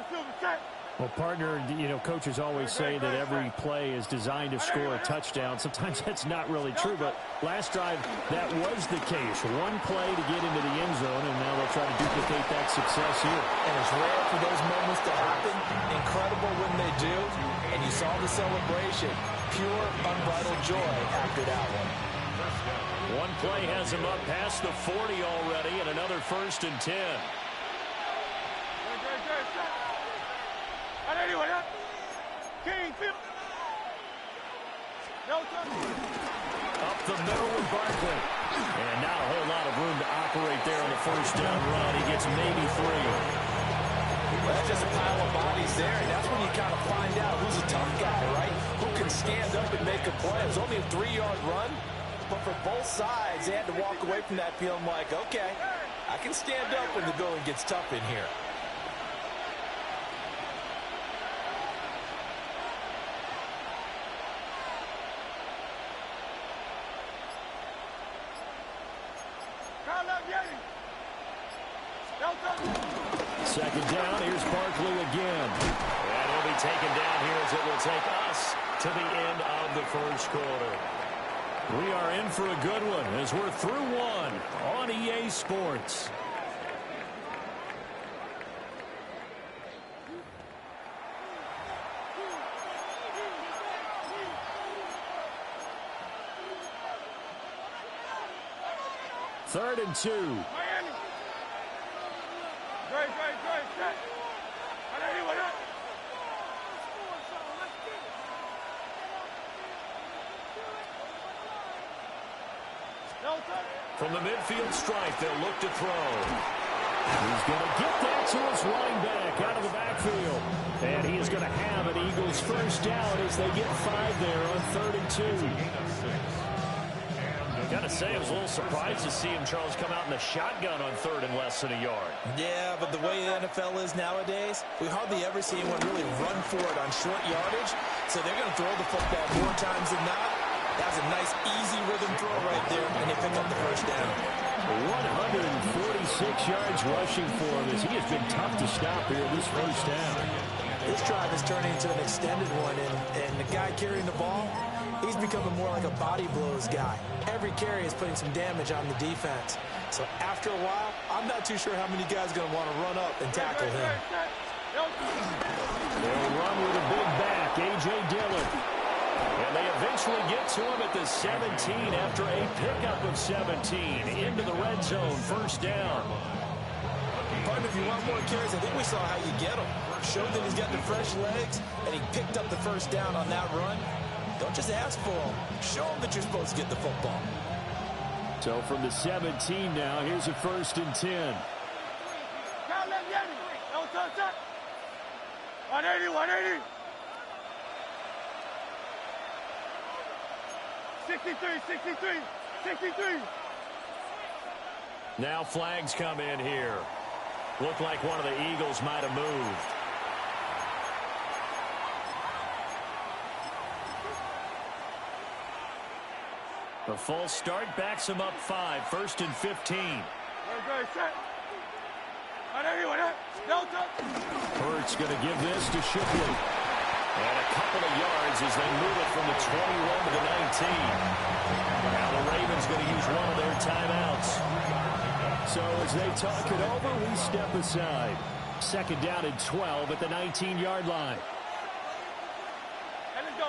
Well, partner, you know, coaches always say that every play is designed to score a touchdown. Sometimes that's not really true, but last drive, that was the case. One play to get into the end zone, and now they'll try to duplicate that success here. And it's rare for those moments to happen. Incredible when they do. And you saw the celebration. Pure, unbridled joy after that one. One play has him up past the 40 already, and another 1st and 10. Up the middle with Barkley. And not a whole lot of room to operate there on the 1st down run. He gets maybe 3. Well, that's just a pile of bodies there, and that's when you kind of find out who's a tough guy, right? Who can stand up and make a play. It was only a 3-yard run, but for both sides, they had to walk away from that feeling like, okay, I can stand up when the going gets tough in here. Second down, here's Barkley again. And he'll be taken down here as it will take us to the end of the 1st quarter. We are in for a good one as we're through one on EA Sports. Third and 2. Miami. Great. From the midfield stripe, they'll look to throw. He's going to get that to his running back out of the backfield. And he is going to have an Eagles 1st down as they get 5 there on 3rd and 2. Got to say, I was a little surprised to see him, Charles, come out in the shotgun on 3rd and less than a yard. Yeah, but the way the NFL is nowadays, we hardly ever see anyone really run for it on short yardage. So they're going to throw the football more times than not. That's a nice, easy rhythm throw right there, and they pick up the 1st down. 146 yards rushing for him as he has been tough to stop here this 1st down. This drive is turning into an extended one, and the guy carrying the ball, he's becoming more like a body blows guy. Every carry is putting some damage on the defense. So after a while, I'm not too sure how many guys are going to want to run up and tackle him. They'll run with a big back, A.J. Dillon. And they eventually get to him at the 17 after a pickup of 17 into the red zone, 1st down. Partner, if you want more carries, I think we saw how you get them. Showed that he's got the fresh legs, and he picked up the 1st down on that run. Don't just ask for them. Show them that you're supposed to get the football. So from the 17 now, here's a 1st and 10. 180. 63. Now flags come in here. Looked like one of the Eagles might have moved. The false start backs him up 5, 1st and 15. Hurts going to give this to Shipley. And a couple of yards as they move it from the 21 to the 19. Now the Ravens going to use one of their timeouts. So as they talk it over, we step aside. 2nd down and 12 at the 19-yard line. Let's go.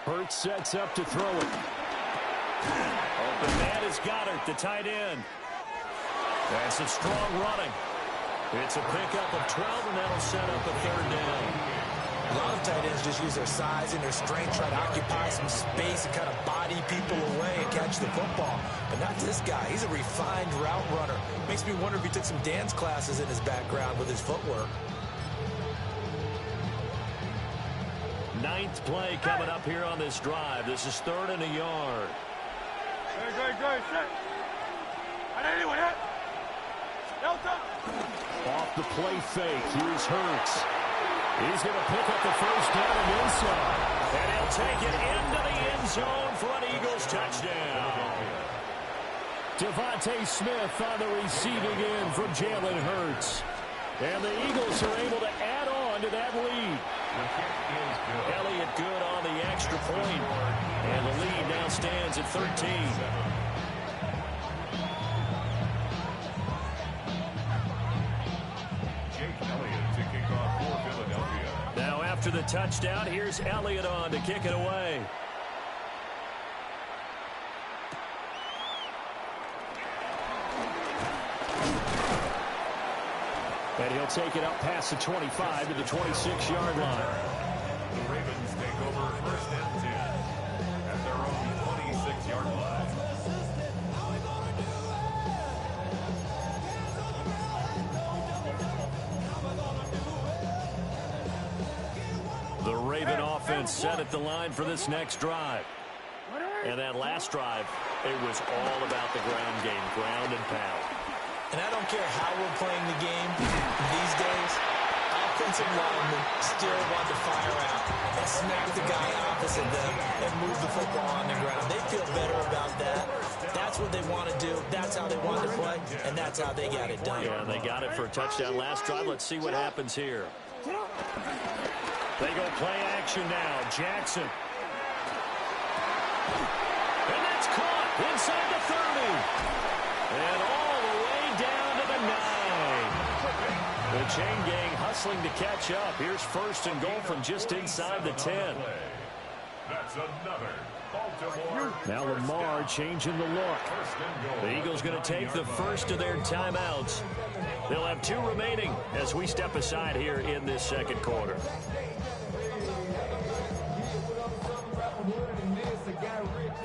Hurts sets up to throw it. Open man is Goddard, the tight end. That's a strong running. It's a pickup of 12, and that'll set up a 3rd down. A lot of tight ends just use their size and their strength, try to occupy some space and kind of body people away and catch the football. But not this guy. He's a refined route runner. Makes me wonder if he took some dance classes in his background with his footwork. 9th play coming up here on this drive. This is 3rd and a yard. Off the play fake. Here's Hurts. He's going to pick up the 1st down and inside. And he'll take it into the end zone for an Eagles touchdown. Devontae Smith on the receiving end from Jalen Hurts. And the Eagles are able to add on to that lead. Elliott good on the extra point. And the lead now stands at 13. Now after the touchdown, here's Elliott on to kick it away. And he'll take it up past the 25 to the 26-yard line. The Ravens take over first and 10 at their own 26-yard line. The Raven offense set at the line for this next drive. And that last drive, it was all about the ground game, ground and pound. And I don't care how we're playing the game these days, offensive linemen still want to fire out and smack the guy opposite them and move the football on the ground. They feel better about that. That's what they want to do. That's how they want to play, and that's how they got it done. Yeah, they got it for a touchdown last drive. Let's see what happens here. They go play action now. Jackson. And that's caught inside the 30. And all the way down to the 9. The chain gang hustling to catch up. Here's first and goal from just inside the 10. That's another Baltimore. Now Lamar changing the look. The Eagles going to take the first of their timeouts. They'll have 2 remaining as we step aside here in this second quarter.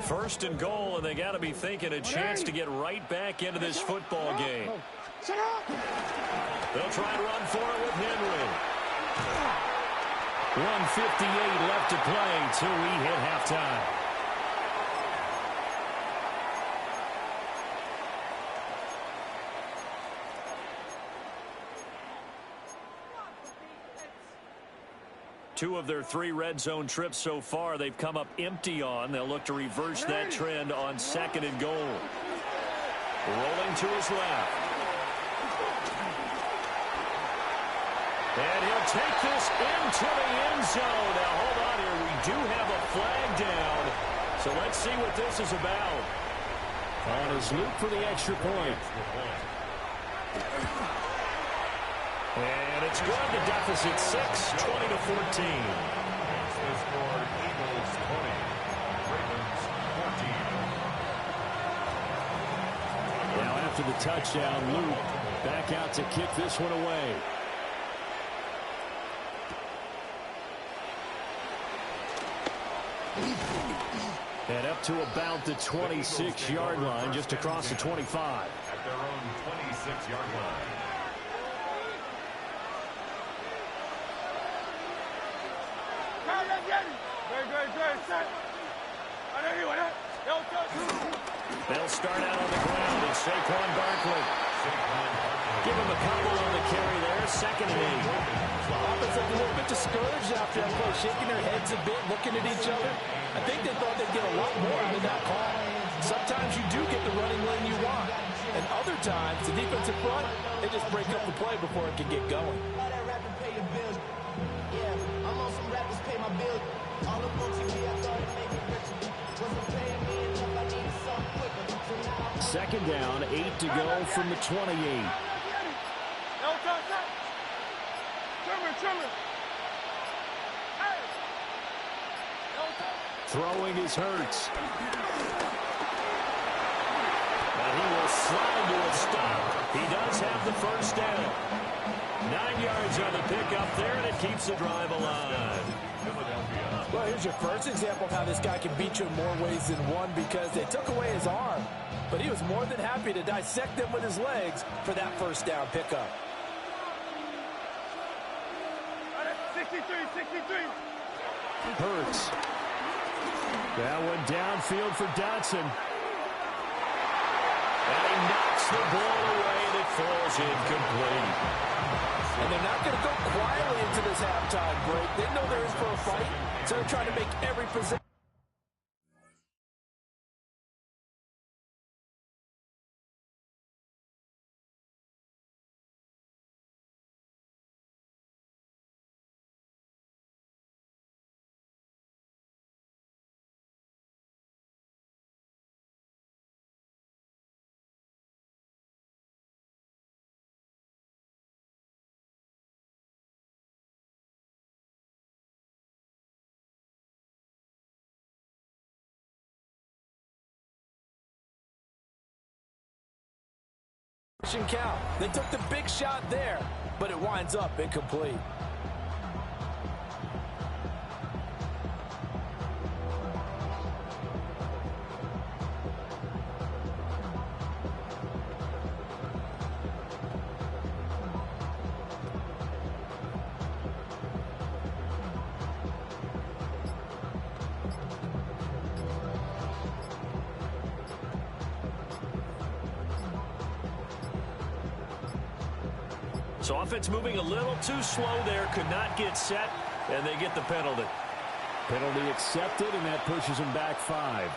First and goal, and they got to be thinking a chance to get right back into this football game. They'll try and run for it with Henry. 1:58 left to play till we hit halftime. Two of their 3 red zone trips so far, they've come up empty on. They'll look to reverse that trend on second and goal. Rolling to his left. And he'll take this into the end zone. Now, hold on here. We do have a flag down. So let's see what this is about. On his loop for the extra point. And it's good. The deficit 6, 20-14. The score, Eagles 20, Ravens 14. Now after the touchdown, Luke back out to kick this one away. And up to about the 26-yard line, just across the 25. At their own 26-yard line. They'll start out on the ground, and Saquon Barkley. Give him a couple on the carry there, second and 8. Offense looked a little bit discouraged after that play, shaking their heads a bit, looking at each other. I think they thought they'd get a lot more out of that call. Sometimes you do get the running lane you want, and other times, the defensive front, they just break up the play before it can get going. Second down, 8 to go from the 28. Throwing is Hurts. And he will slide to a stop. He does have the first down. 9 yards on the pickup there, and it keeps the drive alive. Well, here's your first example of how this guy can beat you in more ways than one, because they took away his arm, but he was more than happy to dissect them with his legs for that first down pickup. 63. Hurts. That one downfield for Dotson. And he knocks the ball away, and it falls incomplete. And they're not going to go quietly into this halftime break. They know they're in for a fight, so they're trying to make every possession. Count. They took the big shot there, but it winds up incomplete. So offense moving a little too slow there, could not get set, and they get the penalty. Penalty accepted, and that pushes them back 5.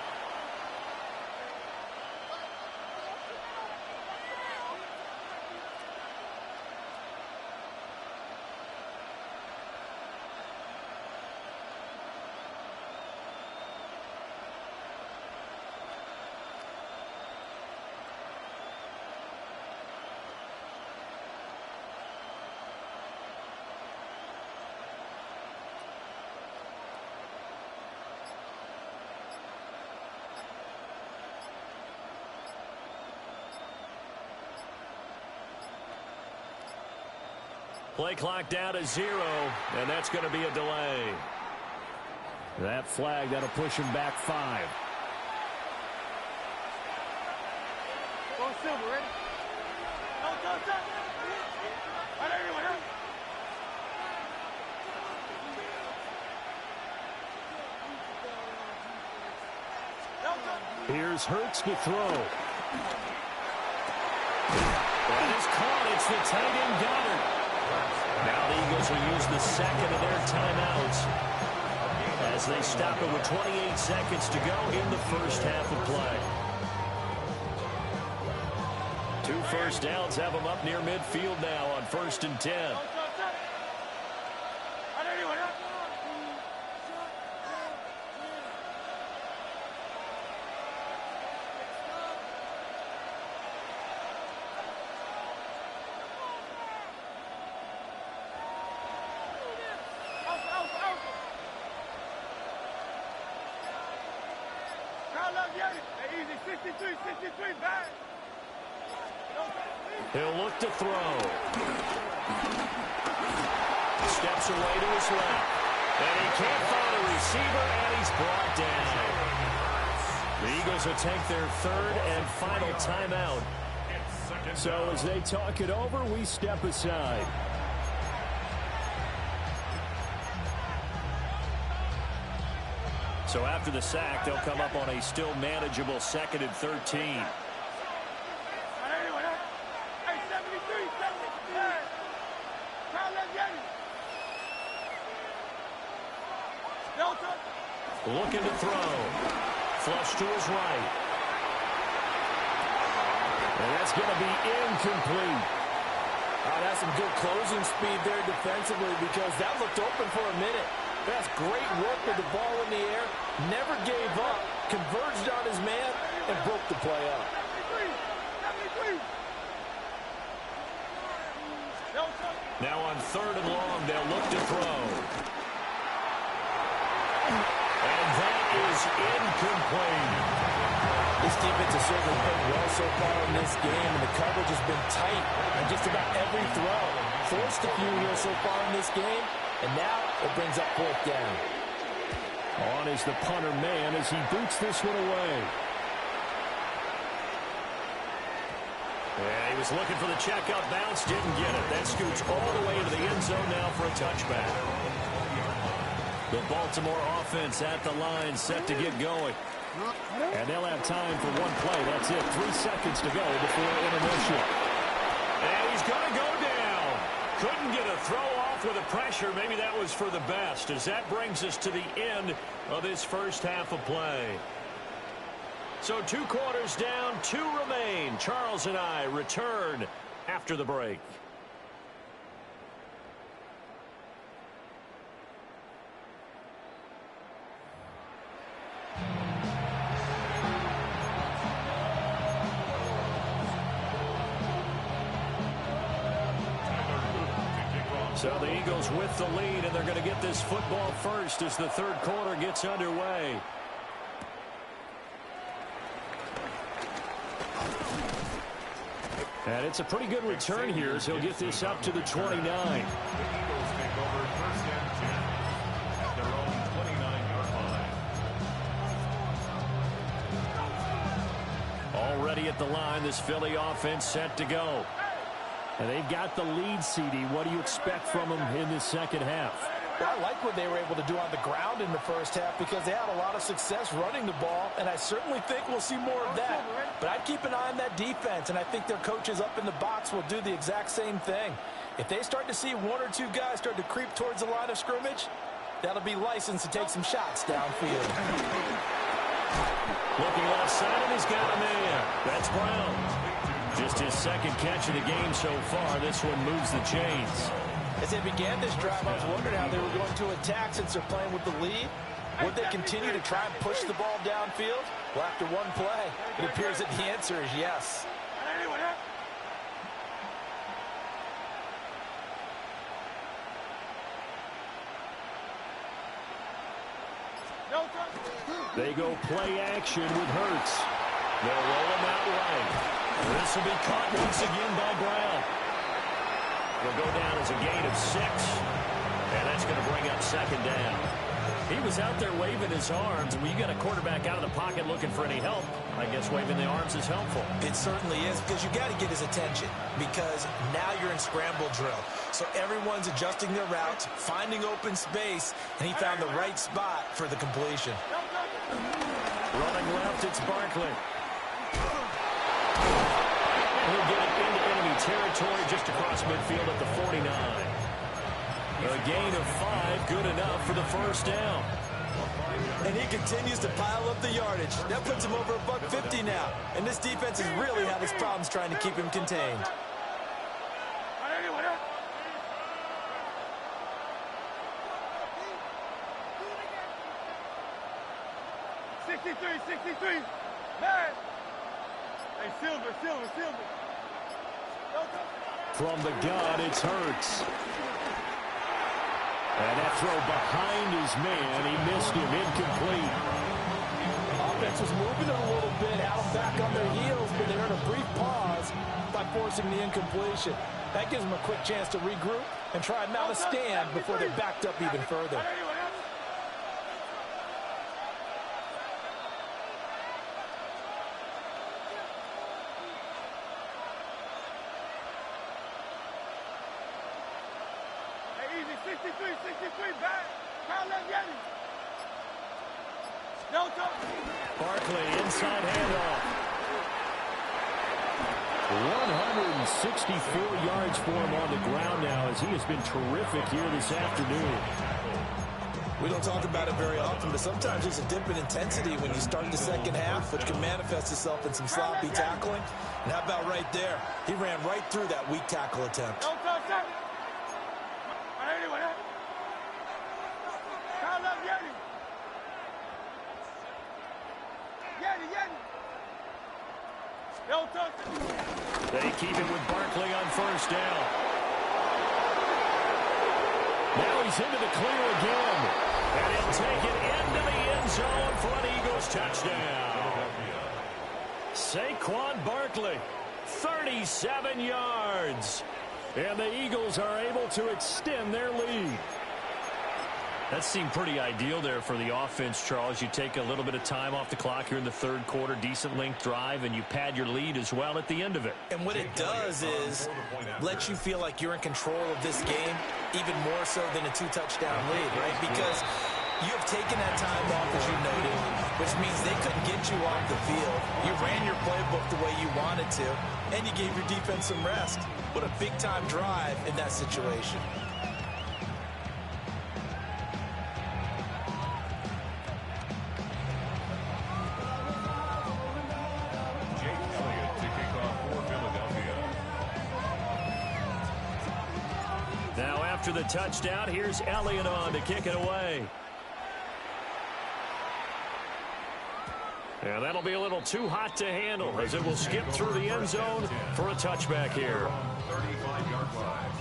Play clock down to 0, and that's going to be a delay. That flag, that'll push him back 5. Go Silver, ready? Go. Right, everyone, hurry. Here's Hurts to throw. That is caught. It's the tight end Goddard. Now the Eagles will use the second of their timeouts as they stop it with 28 seconds to go in the first half of play. 2 first downs have them up near midfield now on 1st and 10. He'll look to throw. Steps away to his left. And he can't find a receiver, and he's brought down. The Eagles will take their 3rd and final timeout. So as they talk it over, we step aside. So after the sack, they'll come up on a still manageable 2nd and 13. Looking to throw. Flush to his right. And that's going to be incomplete. That's some good closing speed there defensively, because that looked open for a minute. That's great work with the ball in the air. Never gave up. Converged on his man and broke the play up. Now on 3rd and long, they'll look to throw. And that is incomplete. This defense has certainly played well so far in this game, and the coverage has been tight on just about every throw. Forced a few here so far in this game, and now it brings up 4th down. On is the punter man as he boots this one away. Yeah, he was looking for the checkup bounce, didn't get it. That scoots all the way into the end zone now for a touchback. The Baltimore offense at the line, set to get going. And they'll have time for one play. That's it. 3 seconds to go before intermission. And he's going to go down. Couldn't pressure, maybe that was for the best, as that brings us to the end of this first half of play. So 2 quarters down, 2 remain. Charles and I return after the break. So the Eagles with the lead, and they're going to get this football first as the third quarter gets underway. And it's a pretty good return here as he'll get this up to the 29. The Eagles take over 1st and 10 at their own 29-yard line. Already at the line, this Philly offense set to go. And they've got the lead, CD. What do you expect from them in this second half? Well, I like what they were able to do on the ground in the first half because they had a lot of success running the ball, and I certainly think we'll see more of that. But I'd keep an eye on that defense, and I think their coaches up in the box will do the exact same thing. If they start to see 1 or 2 guys start to creep towards the line of scrimmage, that'll be licensed to take some shots downfield. Looking left side, and he's got a man. That's Brown. Just his second catch of the game so far. This one moves the chains. As they began this drive, I was wondering how they were going to attack since they're playing with the lead. Would they continue to try and push the ball downfield? Well, after one play, it appears that the answer is yes. They go play action with Hurts. They'll roll him out right. This will be caught once again by Brown. Will go down as a gain of 6. And that's going to bring up 2nd down. He was out there waving his arms, and when you got a quarterback out of the pocket looking for any help, I guess waving the arms is helpful. It certainly is, because you got to get his attention, because now you're in scramble drill. So everyone's adjusting their routes, finding open space, and he found the right spot for the completion. Running left, it's Barkley. He'll get it into enemy territory just across midfield at the 49. A gain of 5, good enough for the first down. And he continues to pile up the yardage. That puts him over $150 now. And this defense has really had its problems trying to keep him contained. 63. Man. Hey, Silver. From the gun, it's Hurts. And that throw behind his man, he missed him, incomplete. Offense was moving it a little bit, out back on their heels, but they earned a brief pause by forcing the incompletion. That gives them a quick chance to regroup and try and mount a stand before they're backed up even further. Barkley, inside handoff. 164 yards for him on the ground now, as he has been terrific here this afternoon. We don't talk about it very often, but sometimes there's a dip in intensity when you start the second half, which can manifest itself in some sloppy tackling. And how about right there? He ran right through that weak tackle attempt. They keep it with Barkley on first down. Now he's into the clear again. And he'll take it into the end zone for an Eagles touchdown. Saquon Barkley, 37 yards. And the Eagles are able to extend their lead. That seemed pretty ideal there for the offense, Charles. You take a little bit of time off the clock here in the third quarter, decent length drive, and you pad your lead as well at the end of it. And what it does is let you feel like you're in control of this game, even more so than a 2-touchdown lead, right? Because you have taken that time off, as you noted, which means they couldn't get you off the field. You ran your playbook the way you wanted to, and you gave your defense some rest. What a big-time drive in that situation. Now after the touchdown, here's Elliott on to kick it away. And that'll be a little too hot to handle as it will skip through the end zone for a touchback here. 35-yard line.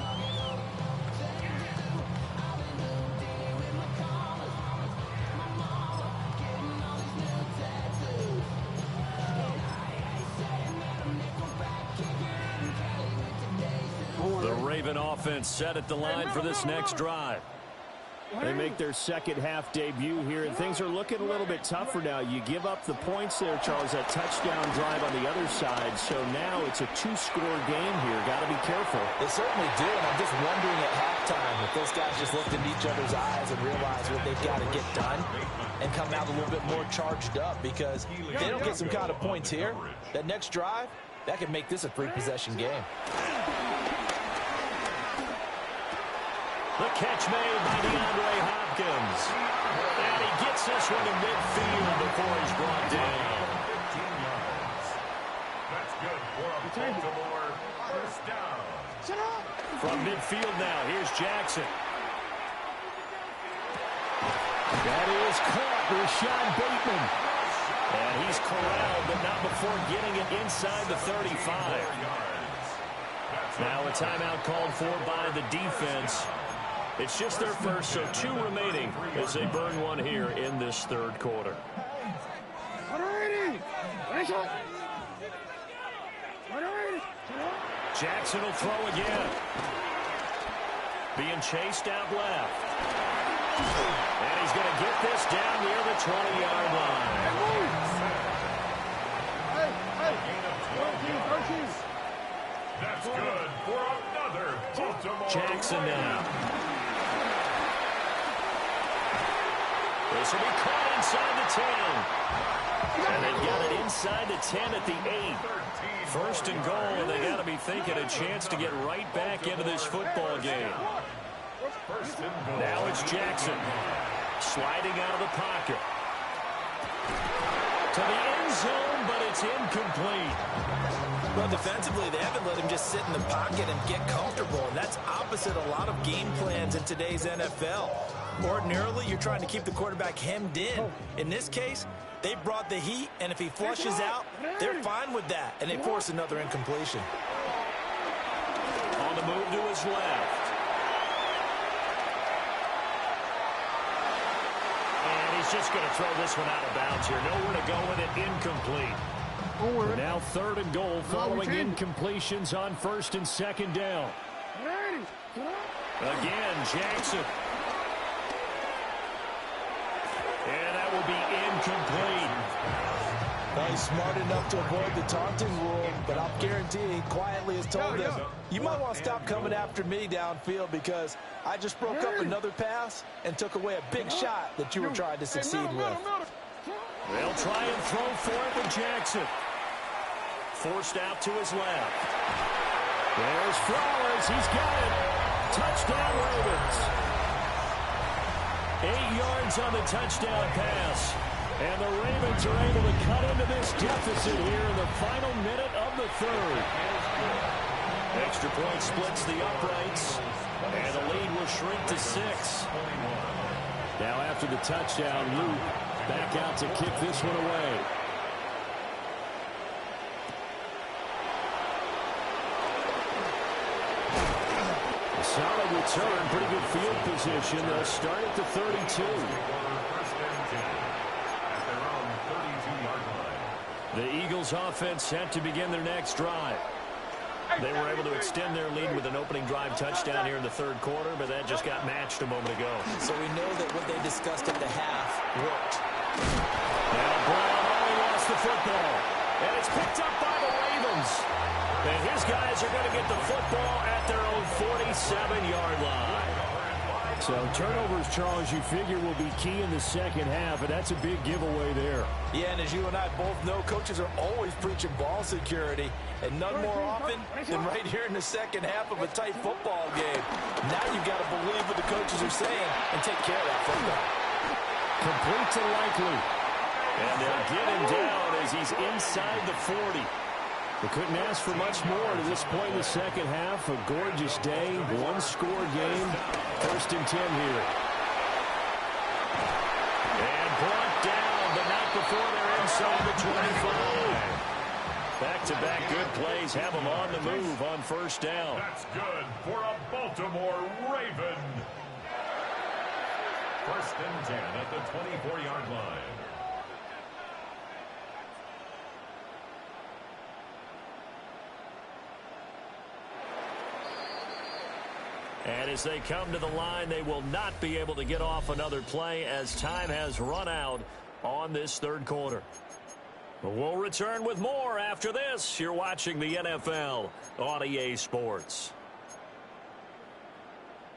The Raven offense set at the line for this next drive. They make their second half debut here, and things are looking a little bit tougher now. You give up the points there, Charles, that touchdown drive on the other side. So now it's a two-score game here. Got to be careful. They certainly do, and I'm just wondering at halftime if those guys just looked into each other's eyes and realized what they've got to get done and come out a little bit more charged up, because if they don't get some kind of points here, that next drive, that could make this a three-possession game. The catch made by DeAndre Hopkins. And he gets this one to midfield before he's brought down. 15 yards. That's good for a Baltimore first down. From midfield now, here's Jackson. That is caught, Rashad Bateman. And he's corralled, but not before getting it inside the 35. Now a timeout called for by the defense. It's just their first, so 2 remaining as they burn one here in this third quarter. Jackson will throw again. Being chased out left. And he's going to get this down near the 20-yard line. That's good for another Baltimore. Jackson now. This will be caught inside the 10. And they've got it inside the 10 at the 8. First and goal, and they got to be thinking a chance to get right back into this football game. Now it's Jackson. Sliding out of the pocket. To the end zone, but it's incomplete. Well, defensively, they haven't let him just sit in the pocket and get comfortable, and that's opposite a lot of game plans in today's NFL. Ordinarily, you're trying to keep the quarterback hemmed in. In this case, they brought the heat, and if he flushes out, they're fine with that, and they force another incompletion. On the move to his left. And he's just going to throw this one out of bounds here. Nowhere to go with it, incomplete. Now third and goal following incompletions on first and second down. Again, Jackson. And that will be incomplete. Well, he's smart enough to avoid the taunting rule, but I'll guarantee he quietly has told them, you might want to stop coming after me downfield because I just broke up another pass and took away a big shot that you were trying to succeed with. They'll try and throw for it with Jackson. Forced out to his left. There's Flowers. He's got it. Touchdown, Ravens. 8 yards on the touchdown pass. And the Ravens are able to cut into this deficit here in the final minute of the third. Extra point splits the uprights. And the lead will shrink to 6. Now after the touchdown, Luke back out to kick this one away. A solid return, pretty good field position. They'll start at the 32. The Eagles offense set to begin their next drive. They were able to extend their lead with an opening drive touchdown here in the third quarter, but that just got matched a moment ago. So we know that what they discussed at the half worked. Now Brown only lost the football, and it's picked up by the Ravens. And his guys are going to get the football at their own 47-yard line. So turnovers, Charles, you figure will be key in the second half, and that's a big giveaway there. Yeah, and as you and I both know, coaches are always preaching ball security, and none more often than right here in the second half of a tight football game. Now you've got to believe what the coaches are saying and take care of that football. Complete to Likely. And they'll get him down as he's inside the 40. They couldn't ask for much more to this point in the second half. A gorgeous day, one-score game. 1st and 10 here. And brought down, but not before they're inside the 25. Back-to-back good plays have them on the move on 1st down. That's good for a Baltimore Raven. 1st and 10 at the 24-yard line. And as they come to the line, they will not be able to get off another play as time has run out on this 3rd quarter. But we'll return with more after this. You're watching the NFL on EA Sports.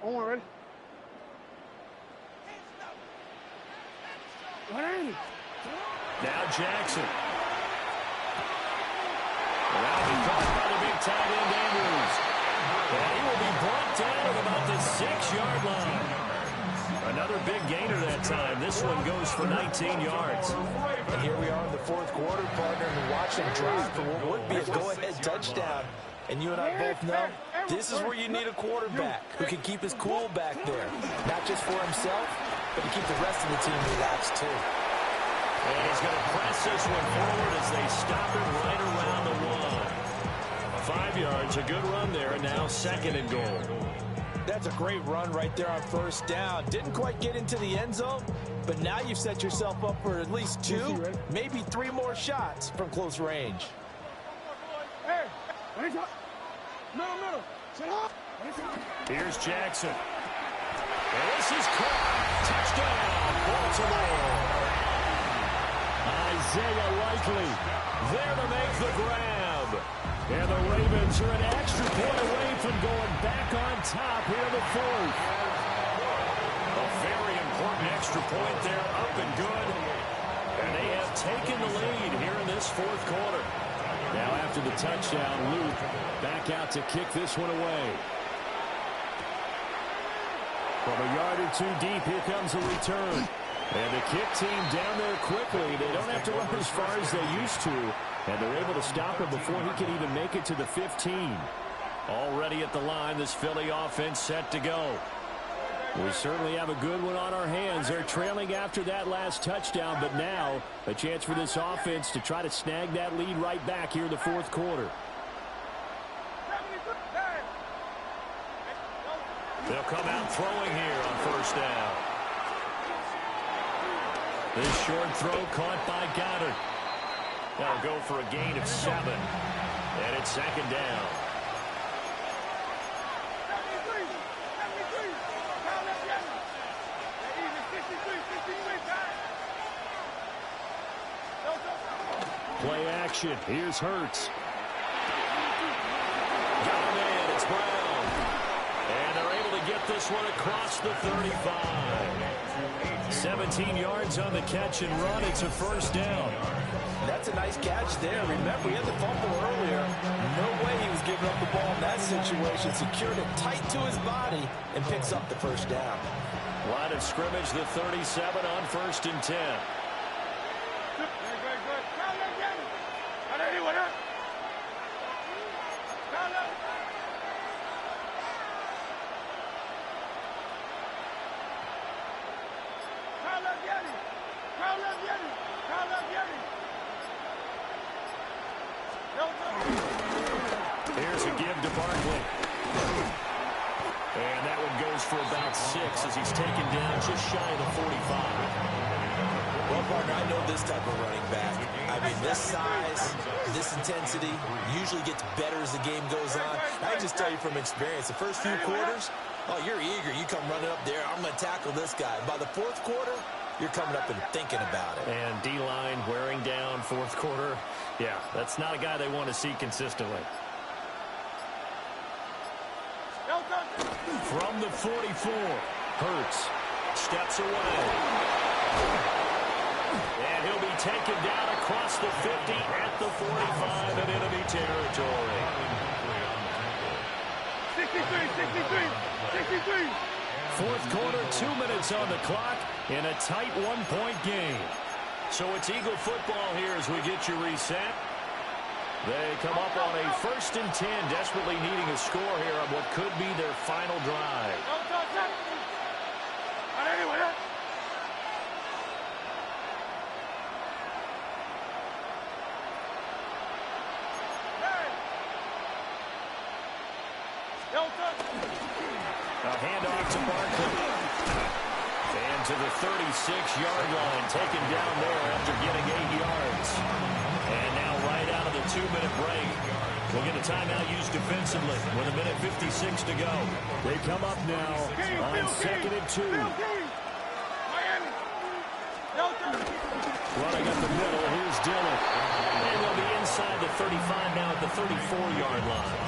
Ready? Now Jackson. Now he caught by the big tight end Andrews. And he will be brought down at about the 6-yard line. Another big gainer that time. This one goes for 19 yards. And here we are in the 4th quarter, partner, and watch him drive for what would be a go-ahead touchdown. And you and I both know this is where you need a quarterback who can keep his cool back there. Not just for himself, but to keep the rest of the team relaxed, too. And he's going to press this one forward as they stop it right around the 1. 5 yards, a good run there, and now 2nd and goal. That's a great run right there on 1st down. Didn't quite get into the end zone, but now you've set yourself up for at least 2, maybe 3 more shots from close range. Hey, middle. Sit up. Here's Jackson. And this is caught. Touchdown, Baltimore. Isaiah Likely There to make the grab. And the Ravens are an extra point away from going back on top here in the 4th. A very important extra point there, up and good. And they have taken the lead here in this 4th quarter. Now after the touchdown, Luke back out to kick this one away. From a yard or 2 deep, here comes a return. And the kick team down there quickly. They don't have to run as far as they used to. And they're able to stop him before he can even make it to the 15. Already at the line, this Philly offense set to go. We certainly have a good one on our hands. They're trailing after that last touchdown, but now a chance for this offense to try to snag that lead right back here in the 4th quarter. They'll come out throwing here on 1st down. This short throw caught by Goddard. That'll go for a gain of 7. And it's 2nd down. Play action. Here's Hurts. Got him in. It's Brown. And they're able to get this one across the 35. 17 yards on the catch and run. It's a 1st down. That's a nice catch there. Remember, he had the fumble earlier. No way he was giving up the ball in that situation. Secured it tight to his body and picks up the 1st down. Line of scrimmage, the 37 on 1st and 10. Here's a give to Barkley. And that one goes for about 6 as he's taken down just shy of the 45. Well, partner, I know this type of running back. I mean, this size, this intensity usually gets better as the game goes on. I can just tell you from experience, the first few quarters, oh, you're eager. You come running up there, I'm going to tackle this guy. By the 4th quarter, you're coming up and thinking about it. And D-line wearing down 4th quarter. Yeah, that's not a guy they want to see consistently. From the 44, Hurts steps away. And he'll be taken down across the 50 at the 45 in enemy territory. 63. 4th quarter, 2 minutes on the clock in a tight 1-point game. So it's Eagle football here as we get you reset. They come up on a 1st and 10, desperately needing a score here on what could be their final drive. A handoff to Barkley. And to the 36-yard line, taken down there after getting 8 yards. And now right out of the 2-minute break, we'll get a timeout used defensively with 1:56 to go. They come up now on 2nd and 2. Running up the middle, here's Dillon. And they'll be inside the 35 now at the 34-yard line.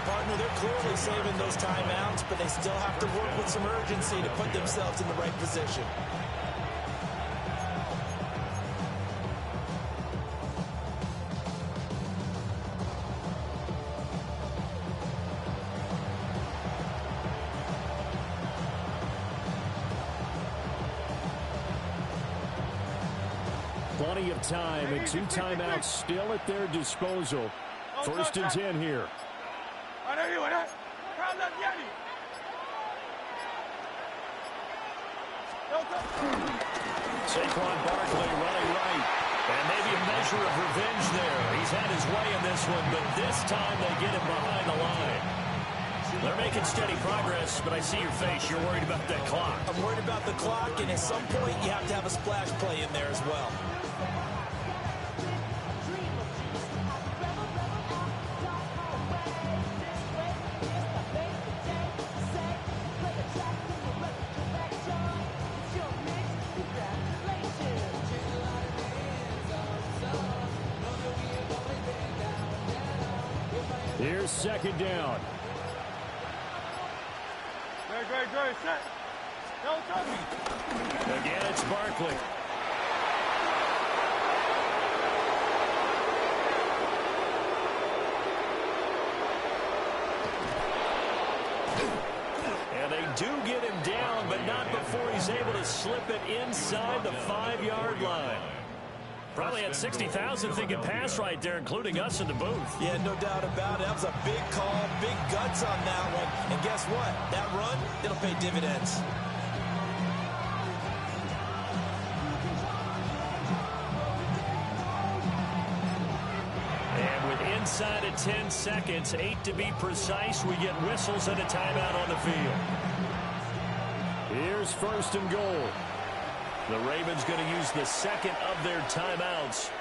Partner, they're clearly saving those timeouts, but they still have to work with some urgency to put themselves in the right position. Plenty of time and 2 timeouts still at their disposal. 1st and 10 here. Saquon Barkley running right. And maybe a measure of revenge there. He's had his way in this one, but this time they get him behind the line. They're making steady progress, but I see your face. You're worried about that clock. I'm worried about the clock, and at some point you have to have a splash play in there as well. Here's 2nd down. Again, it's Barkley. And they do get him down, but not before he's able to slip it inside the 5-yard line. Probably had 60,000 thinking pass right there, including us in the booth. Yeah, no doubt about it. That was a big call, big guts on that one. And guess what? That run, it'll pay dividends. And with inside of 10 seconds, 8 to be precise, we get whistles and a timeout on the field. Here's 1st and goal. The Ravens going to use the 2nd of their timeouts.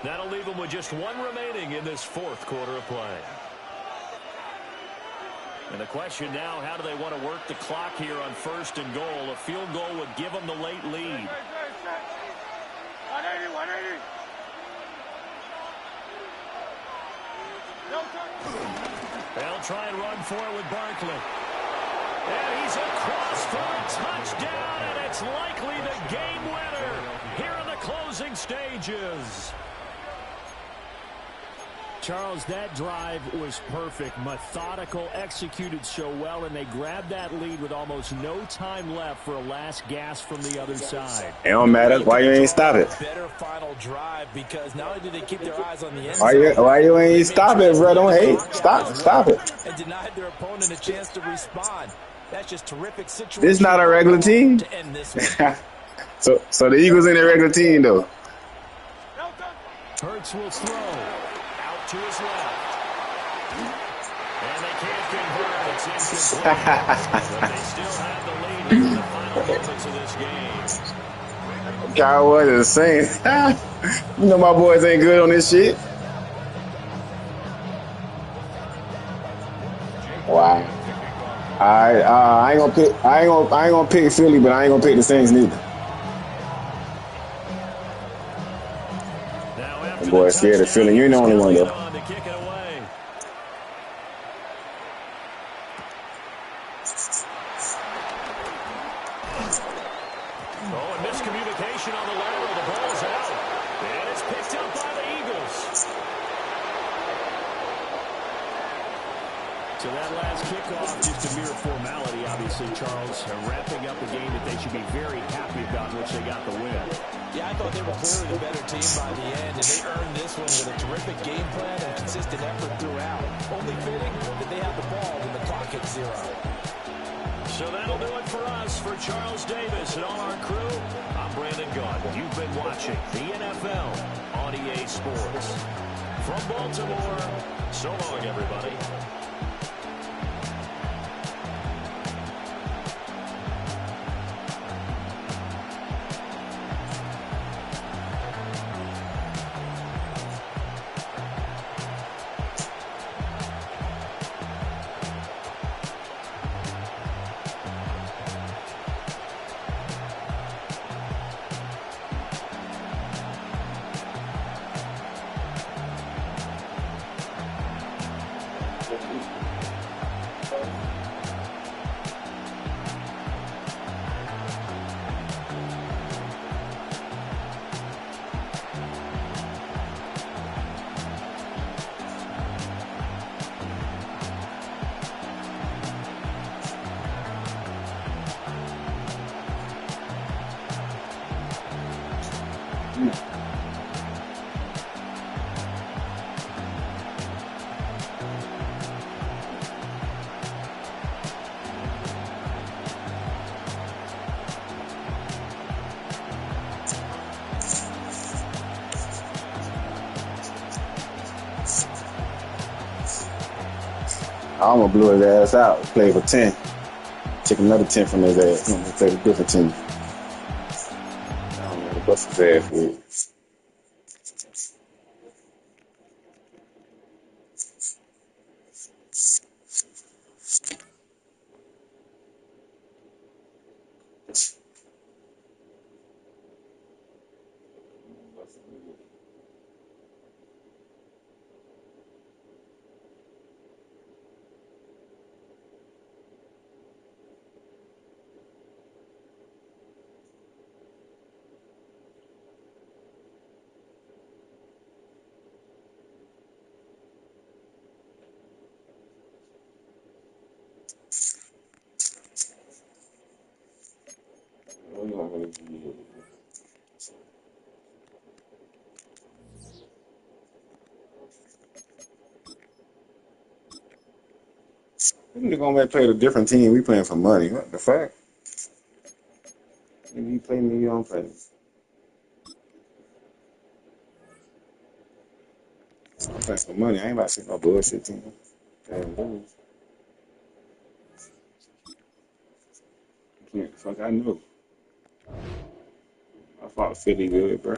That'll leave them with just 1 remaining in this 4th quarter of play. And the question now, how do they want to work the clock here on 1st and goal? A field goal would give them the late lead. They'll try and run for it with Barkley. And he's across for a touchdown, and it's likely the game winner here in the closing stages. Charles, that drive was perfect, methodical, executed so well, and they grabbed that lead with almost no time left for a last gasp from the other side. It don't matter. Why you ain't stop it? Better final drive, because not only do they keep their eyes on the end Why you ain't stop it, bro? Don't hate. Stop it. And denied their opponent a chance to respond. That's just terrific situation. This not a regular team. To end this one. So the Eagles in a regular team though. Hurts will throw. Out to his left. And they can't convert. It's incomplete. But they still have the lead here in the final moments of this game. Cowboys is saying, you know my boys ain't good on this shit. Wow. I ain't gonna pick Philly, but I ain't gonna pick the Saints neither. The boy scared of Philly. You ain't the only one though. Oh, and miscommunication on the lateral. The ball's out. And it's picked up by the Eagles. So that last kickoff, just a mere formality, obviously, Charles, wrapping up a game that they should be very happy about, in which they got the win. Yeah, I thought they were clearly the better team by the end, and they earned this one with a terrific game plan and consistent effort throughout. Only fitting that they have the ball when the clock hits 0. So that'll do it for us. For Charles Davis and all our crew, I'm Brandon Gaudin. You've been watching the NFL on EA Sports. From Baltimore, so long, everybody. I almost blew his ass out. Played for 10. Took another 10 from his ass. He played a different team. I don't know what to bust his ass with. They're gonna play a different team. We playing for money. What the fuck? If you play me, you don't play me. I'm playing for money. I ain't about to see no bullshit team. Damn, dude. Yeah, fuck, I knew. I fought Philly good, bro.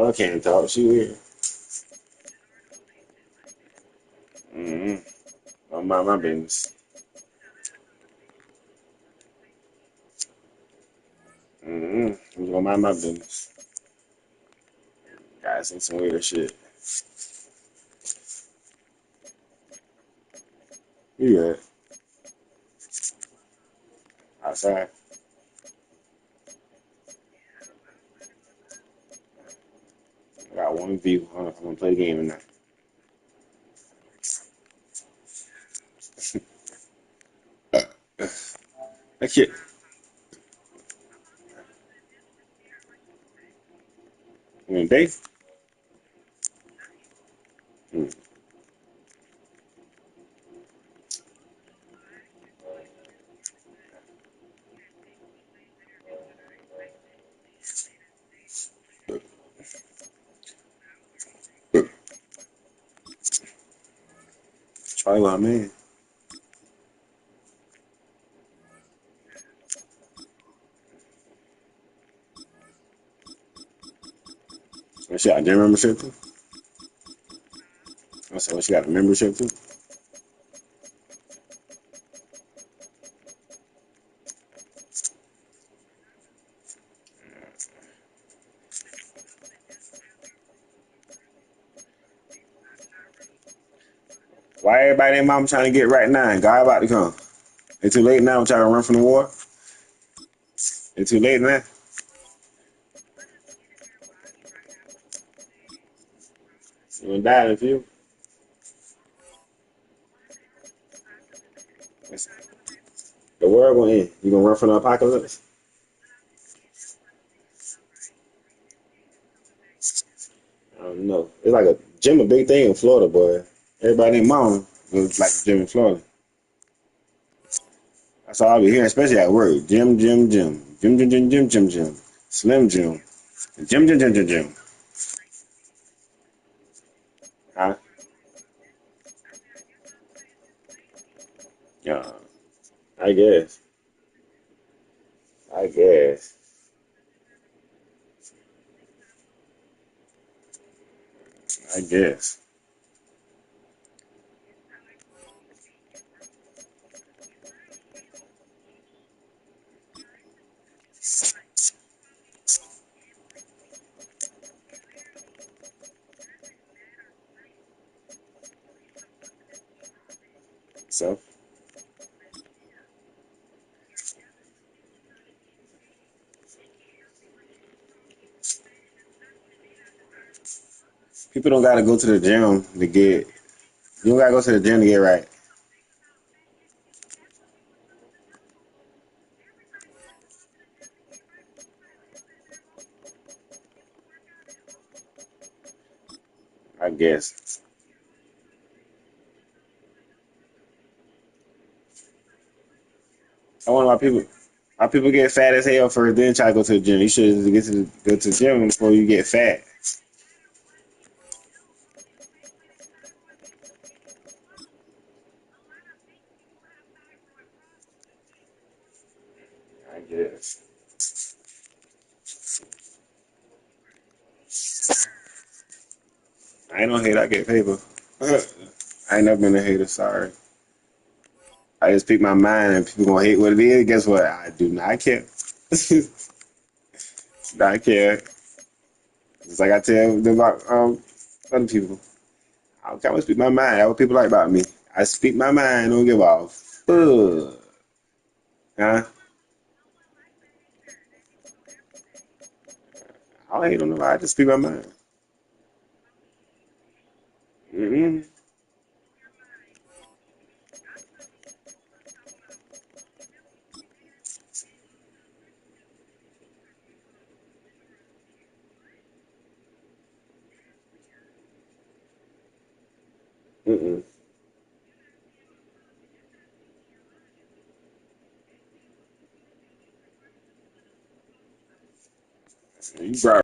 I can't talk. She weird. Mm-hmm. Don't mind my business. Mm-hmm. I'm gonna mind my business. Guys, say some weird shit. You good? Outside. I got one view. I don't know if I'm gonna play the game or not. That shit. Day? Mm. Try what I mean. What she got a gym membership too? I said, what she got a membership too? Why everybody and mom trying to get right now? And God about to come. It's too late now. I'm trying to run from the war. It's too late now. You gonna die in a few. The world gonna end. You gonna run from the apocalypse? I don't know. It's like a gym, a big thing in Florida, boy. Everybody and mom goes like the gym in Florida. That's all I be hearing, especially at work. Gym, gym, gym. Gym, gym, gym, gym, gym, gym. Slim gym. Gym, gym, gym, gym, gym. Huh? Yeah. I guess. I guess. I guess. So people don't gotta go to the gym to get. You don't gotta go to the gym to get right. I guess. I wonder why people get fat as hell first, then try to go to the gym. You should go to the gym before you get fat. I guess. I ain't no hater. I get paper. I ain't never been a hater. Sorry. I just speak my mind, and people gonna hate what it is. Guess what? I do not care. Not care. It's like I tell them about other people. I don't care what speak my mind. That's what people like about me. I speak my mind. Don't give a fuck. Huh? I don't hate on nobody. I just speak my mind. Mm-mm. Mm-mm. You brought